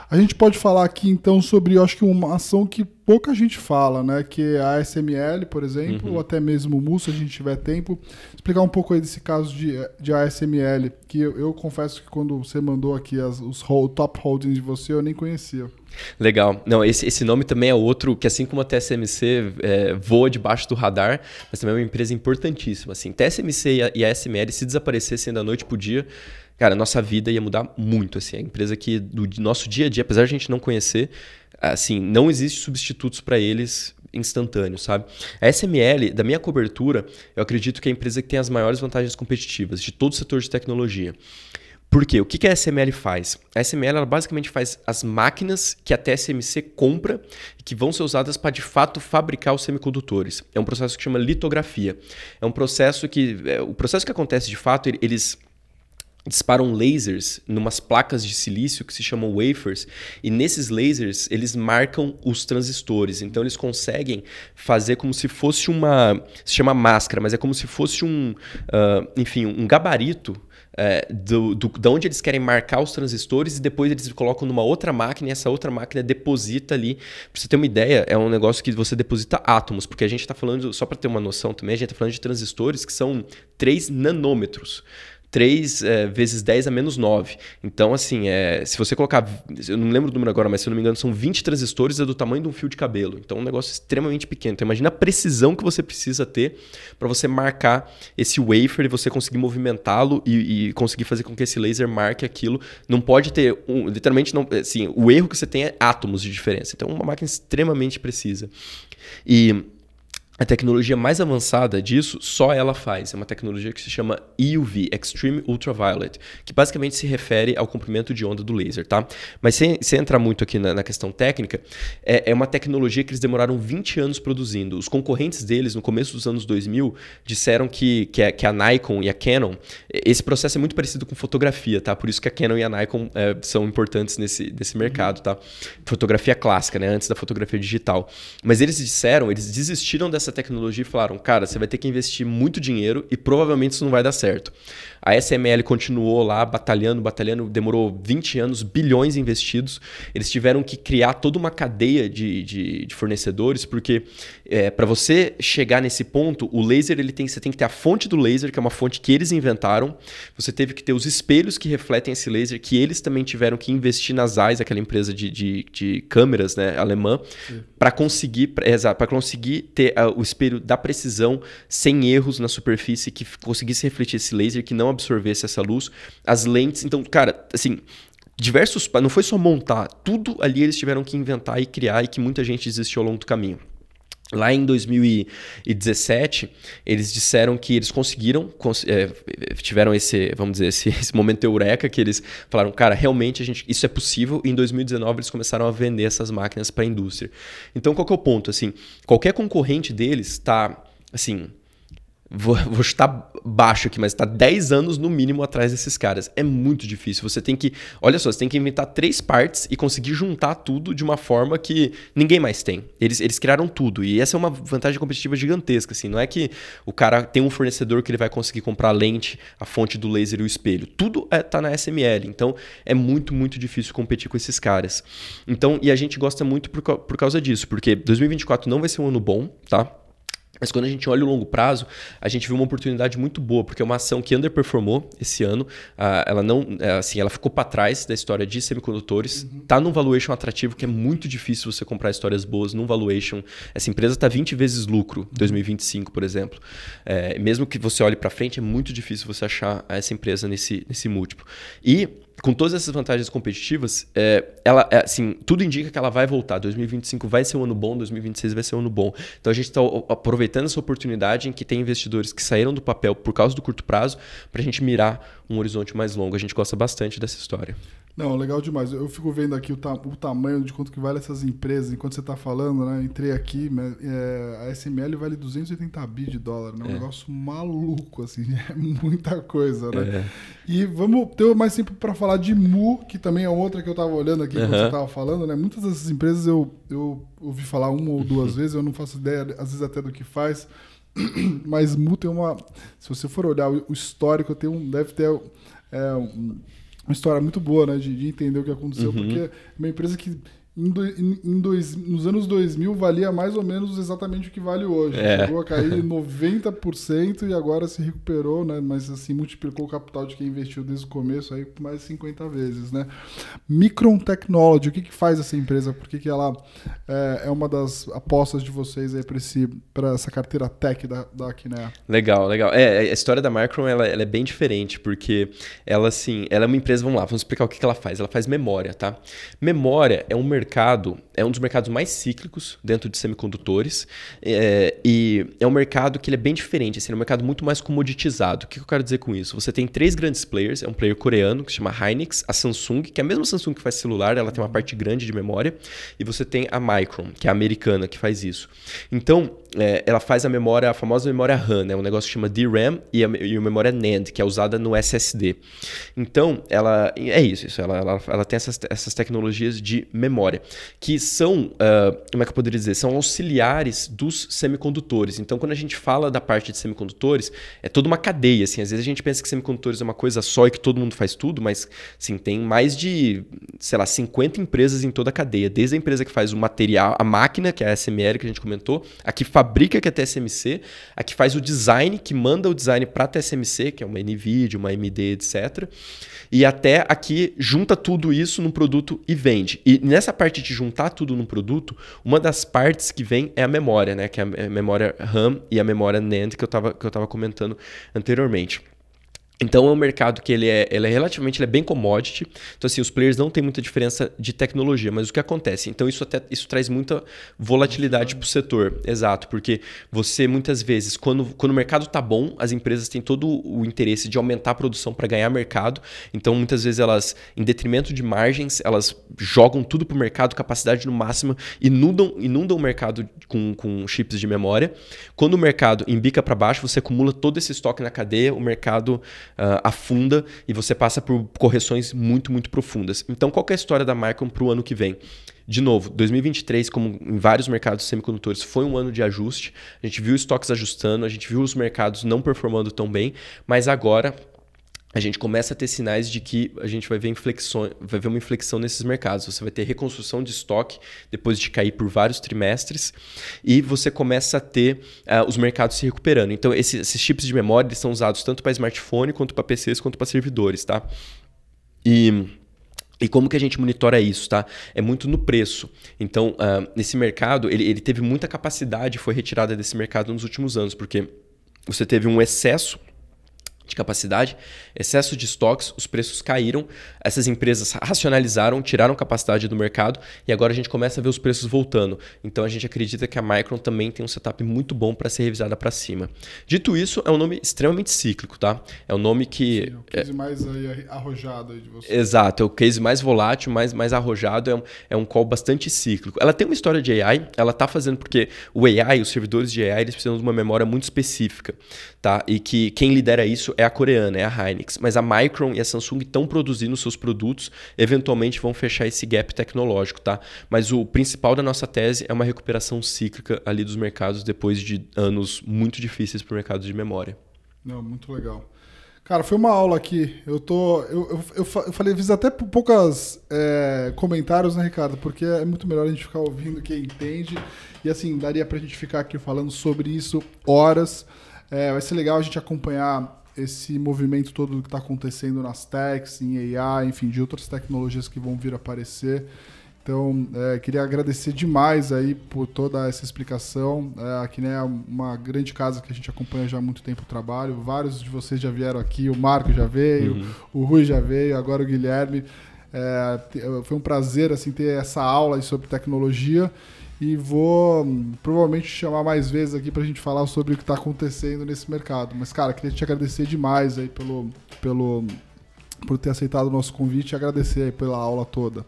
A gente pode falar aqui então sobre, eu acho que uma ação que pouca gente fala, né? Que é a ASML, por exemplo, ou até mesmo o MU, se a gente tiver tempo. Explicar um pouco aí desse caso de ASML, que eu confesso que quando você mandou aqui os top holdings de você, eu nem conhecia. Legal. Não, esse nome também é outro que, assim como a TSMC voa debaixo do radar, mas também é uma empresa importantíssima. Assim, TSMC e a ASML, se desaparecessem da noite pro dia, cara, nossa vida ia mudar muito. Assim, a empresa que do nosso dia a dia, apesar de a gente não conhecer, assim, não existe substitutos para eles instantâneos, sabe? A ASML, da minha cobertura, eu acredito que é a empresa que tem as maiores vantagens competitivas de todo o setor de tecnologia. Por quê? O que a ASML faz? A ASML ela basicamente faz as máquinas que a TSMC compra e que vão ser usadas para, de fato, fabricar os semicondutores. É um processo que chama litografia. É um processo que... o processo que acontece, de fato, eles disparam lasers numas placas de silício que se chamam wafers, e nesses lasers eles marcam os transistores. Então eles conseguem fazer como se fosse se chama máscara, mas é como se fosse um gabarito da onde eles querem marcar os transistores, e depois eles colocam numa outra máquina e essa outra máquina deposita ali. Para você ter uma ideia, é um negócio que você deposita átomos, porque a gente está falando, só para ter uma noção também, a gente está falando de transistores que são 3 nanômetros. 3 vezes 10 a menos 9. Então, assim, se você colocar... Eu não lembro o número agora, mas se eu não me engano, são 20 transistores do tamanho de um fio de cabelo. Então, é um negócio extremamente pequeno. Então, imagina a precisão que você precisa ter para você marcar esse wafer e você conseguir movimentá-lo e conseguir fazer com que esse laser marque aquilo. Não pode ter... literalmente, não, assim, o erro que você tem é átomos de diferença. Então, é uma máquina extremamente precisa. E... a tecnologia mais avançada disso, só ela faz. É uma tecnologia que se chama EUV, Extreme Ultraviolet, que basicamente se refere ao comprimento de onda do laser, tá? Mas sem entrar muito aqui na questão técnica, é uma tecnologia que eles demoraram 20 anos produzindo. Os concorrentes deles, no começo dos anos 2000, disseram que a Nikon e a Canon, esse processo é muito parecido com fotografia, tá? Por isso que a Canon e a Nikon são importantes nesse mercado, tá? Fotografia clássica, né? Antes da fotografia digital. Mas eles desistiram dessa tecnologia e falaram, cara, você vai ter que investir muito dinheiro e provavelmente isso não vai dar certo. A ASML continuou lá batalhando, demorou 20 anos, bilhões investidos. Eles tiveram que criar toda uma cadeia de fornecedores, porque para você chegar nesse ponto, o laser você tem que ter a fonte do laser, que é uma fonte que eles inventaram. Você teve que ter os espelhos que refletem esse laser, que eles também tiveram que investir na Zeiss, aquela empresa de câmeras, né, alemã, para conseguir ter o espelho da precisão, sem erros na superfície, que conseguisse refletir esse laser, que não absorvesse essa luz. As lentes, então, cara, assim, não foi só montar, tudo ali eles tiveram que inventar e criar, e que muita gente desistiu ao longo do caminho. Lá em 2017, eles disseram que eles conseguiram, tiveram esse, vamos dizer, esse momento eureka, que eles falaram, cara, realmente isso é possível, e em 2019 eles começaram a vender essas máquinas para a indústria. Então, qual que é o ponto? Assim, qualquer concorrente deles está, assim, vou chutar baixo aqui, mas está 10 anos no mínimo atrás desses caras. É muito difícil. Você tem que, olha só, você tem que inventar 3 partes e conseguir juntar tudo de uma forma que ninguém mais tem. Eles criaram tudo e essa é uma vantagem competitiva gigantesca. Assim. Não é que o cara tem um fornecedor que ele vai conseguir comprar a lente, a fonte do laser e o espelho. Tudo está na SML. Então é muito, muito difícil competir com esses caras. Então, e a gente gosta muito por causa disso, porque 2024 não vai ser um ano bom, tá? Mas quando a gente olha o longo prazo, a gente viu uma oportunidade muito boa, porque é uma ação que underperformou esse ano. Ela não, assim, ela ficou para trás da história de semicondutores. Está num valuation atrativo, que é muito difícil você comprar histórias boas num valuation. Essa empresa está 20 vezes lucro em 2025, por exemplo. Mesmo que você olhe para frente, é muito difícil você achar essa empresa nesse múltiplo. E com todas essas vantagens competitivas, assim, tudo indica que ela vai voltar. 2025 vai ser um ano bom, 2026 vai ser um ano bom. Então a gente está aproveitando essa oportunidade em que tem investidores que saíram do papel por causa do curto prazo para a gente mirar um horizonte mais longo. A gente gosta bastante dessa história. Não, legal demais. Eu fico vendo aqui o tamanho de quanto que vale essas empresas. Enquanto você está falando, né? Entrei aqui, a SML vale 280 bi de dólar, né? Um negócio maluco, assim. É muita coisa, né? E vamos ter mais tempo para falar de Mu, que também é outra que eu estava olhando aqui quando você estava falando, né? Muitas dessas empresas eu ouvi falar uma ou duas vezes, eu não faço ideia, às vezes até do que faz. Mas Mu tem uma... Se você for olhar o histórico, deve ter... uma história muito boa, né, de entender o que aconteceu, porque é uma empresa que nos anos 2000 valia mais ou menos exatamente o que vale hoje. Chegou a cair 90% e agora se recuperou, né, mas assim, multiplicou o capital de quem investiu desde o começo aí por mais de 50 vezes. Né? Micron Technology, o que faz essa empresa? Por que ela é uma das apostas de vocês aí para essa carteira tech da Kinea? Legal. A história da Micron ela é bem diferente, porque ela é uma empresa, vamos explicar o que ela faz. Ela faz memória, tá? Memória é um dos mercados mais cíclicos dentro de semicondutores e é um mercado que ele é bem diferente, assim, é um mercado muito mais comoditizado. O que eu quero dizer com isso? Você tem 3 grandes players, é um player coreano que se chama Hynix, a Samsung, que é a mesma Samsung que faz celular, ela tem uma parte grande de memória, e você tem a Micron, que é a americana, que faz isso. Então, ela faz a famosa memória RAM, né? Um negócio que chama DRAM e a memória NAND, que é usada no SSD. Então, ela tem essas tecnologias de memória, que são, como é que eu poderia dizer, são auxiliares dos semicondutores. Então, quando a gente fala da parte de semicondutores, é toda uma cadeia. Assim, às vezes a gente pensa que semicondutores é uma coisa só e que todo mundo faz tudo, mas assim, tem mais de, 50 empresas em toda a cadeia. Desde a empresa que faz o material, a máquina, que é a SML que a gente comentou, a que fabrica, que é a TSMC, a que faz o design, que manda o design para a TSMC, que é uma NVIDIA, uma AMD, etc., e até aqui junta tudo isso num produto e vende. E nessa parte de juntar tudo num produto, uma das partes que vem é a memória, né? Que é a memória RAM e a memória NAND que eu tava comentando anteriormente. Então é um mercado que ele é relativamente bem commodity. Então assim, os players não têm muita diferença de tecnologia, mas o que acontece? Então isso traz muita volatilidade para o setor. Exato, porque você muitas vezes, quando o mercado está bom, as empresas têm todo o interesse de aumentar a produção para ganhar mercado. Então muitas vezes elas, em detrimento de margens, elas jogam tudo para o mercado, capacidade no máximo, inundam o mercado com chips de memória. Quando o mercado embica para baixo, você acumula todo esse estoque na cadeia, o mercado afunda e você passa por correções muito, muito profundas. Então, qual que é a história da Micron para o ano que vem? De novo, 2023, como em vários mercados semicondutores, foi um ano de ajuste. A gente viu estoques ajustando, a gente viu os mercados não performando tão bem, mas agora a gente começa a ter sinais de que a gente vai ver uma inflexão nesses mercados. Você vai ter reconstrução de estoque depois de cair por vários trimestres e você começa a ter os mercados se recuperando. Então, esses chips de memória eles são usados tanto para smartphone, quanto para PCs, quanto para servidores, tá? E como que a gente monitora isso, tá? É muito no preço. Então, nesse mercado, ele teve muita capacidade, foi retirada desse mercado nos últimos anos, porque você teve um excesso de capacidade, excesso de estoques, os preços caíram, essas empresas racionalizaram, tiraram capacidade do mercado e agora a gente começa a ver os preços voltando. Então a gente acredita que a Micron também tem um setup muito bom para ser revisada para cima. Dito isso, é um nome extremamente cíclico, tá? É um nome que... Sim, é o case mais aí arrojado aí de você. Exato, é o case mais volátil, mais arrojado, é um call bastante cíclico. Ela tem uma história de AI, ela está fazendo porque o AI, os servidores de AI, eles precisam de uma memória muito específica, tá? E que quem lidera isso é a coreana, é a Hynix. Mas a Micron e a Samsung estão produzindo seus produtos, eventualmente vão fechar esse gap tecnológico, tá? Mas o principal da nossa tese é uma recuperação cíclica ali dos mercados depois de anos muito difíceis para o mercado de memória. Não, muito legal. Cara, foi uma aula aqui. Eu falei, fiz até poucas comentários, né, Ricardo? Porque é muito melhor a gente ficar ouvindo quem entende. E assim, daria pra gente ficar aqui falando sobre isso horas. Vai ser legal a gente acompanhar esse movimento todo que está acontecendo nas techs, em AI, enfim, de outras tecnologias que vão vir a aparecer. Então, queria agradecer demais aí por toda essa explicação. Aqui, né, é uma grande casa que a gente acompanha já há muito tempo o trabalho. Vários de vocês já vieram aqui, o Marco já veio, o Rui já veio, agora o Guilherme. Foi um prazer assim, ter essa aula aí sobre tecnologia. E vou provavelmente chamar mais vezes aqui para a gente falar sobre o que está acontecendo nesse mercado. Mas, cara, queria te agradecer demais aí por ter aceitado o nosso convite e agradecer aí pela aula toda.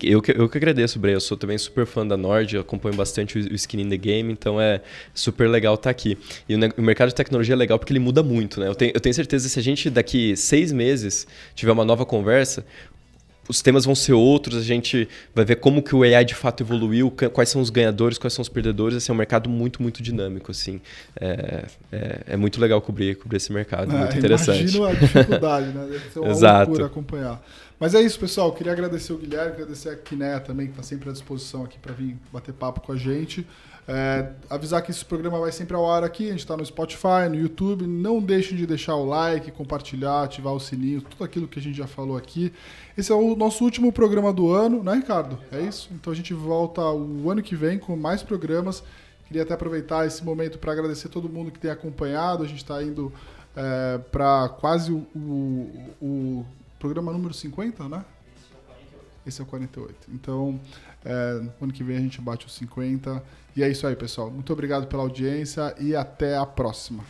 Eu que agradeço, Bray. Eu sou também super fã da Nord, eu acompanho bastante o Skin in the Game, então é super legal estar aqui. E o mercado de tecnologia é legal porque ele muda muito, né? Eu tenho certeza que se a gente daqui 6 meses tiver uma nova conversa, os temas vão ser outros, a gente vai ver como que o AI de fato evoluiu, quais são os ganhadores, quais são os perdedores. Assim, é um mercado muito, muito dinâmico. Assim. É muito legal cobrir esse mercado, muito interessante. Imagino a dificuldade, né? Deve ser uma loucura acompanhar. Mas é isso, pessoal. Queria agradecer o Guilherme, agradecer a Kinea também, que está sempre à disposição aqui para vir bater papo com a gente. Avisar que esse programa vai sempre ao ar aqui, a gente está no Spotify, no YouTube. Não deixem de deixar o like, compartilhar, ativar o sininho, tudo aquilo que a gente já falou aqui. Esse é o nosso último programa do ano, né, Ricardo? É isso? Então a gente volta o ano que vem com mais programas. Queria até aproveitar esse momento para agradecer todo mundo que tem acompanhado. A gente está indo para quase o programa número 50, né? Esse é o 48. Então, ano que vem a gente bate os 50. E é isso aí, pessoal. Muito obrigado pela audiência e até a próxima.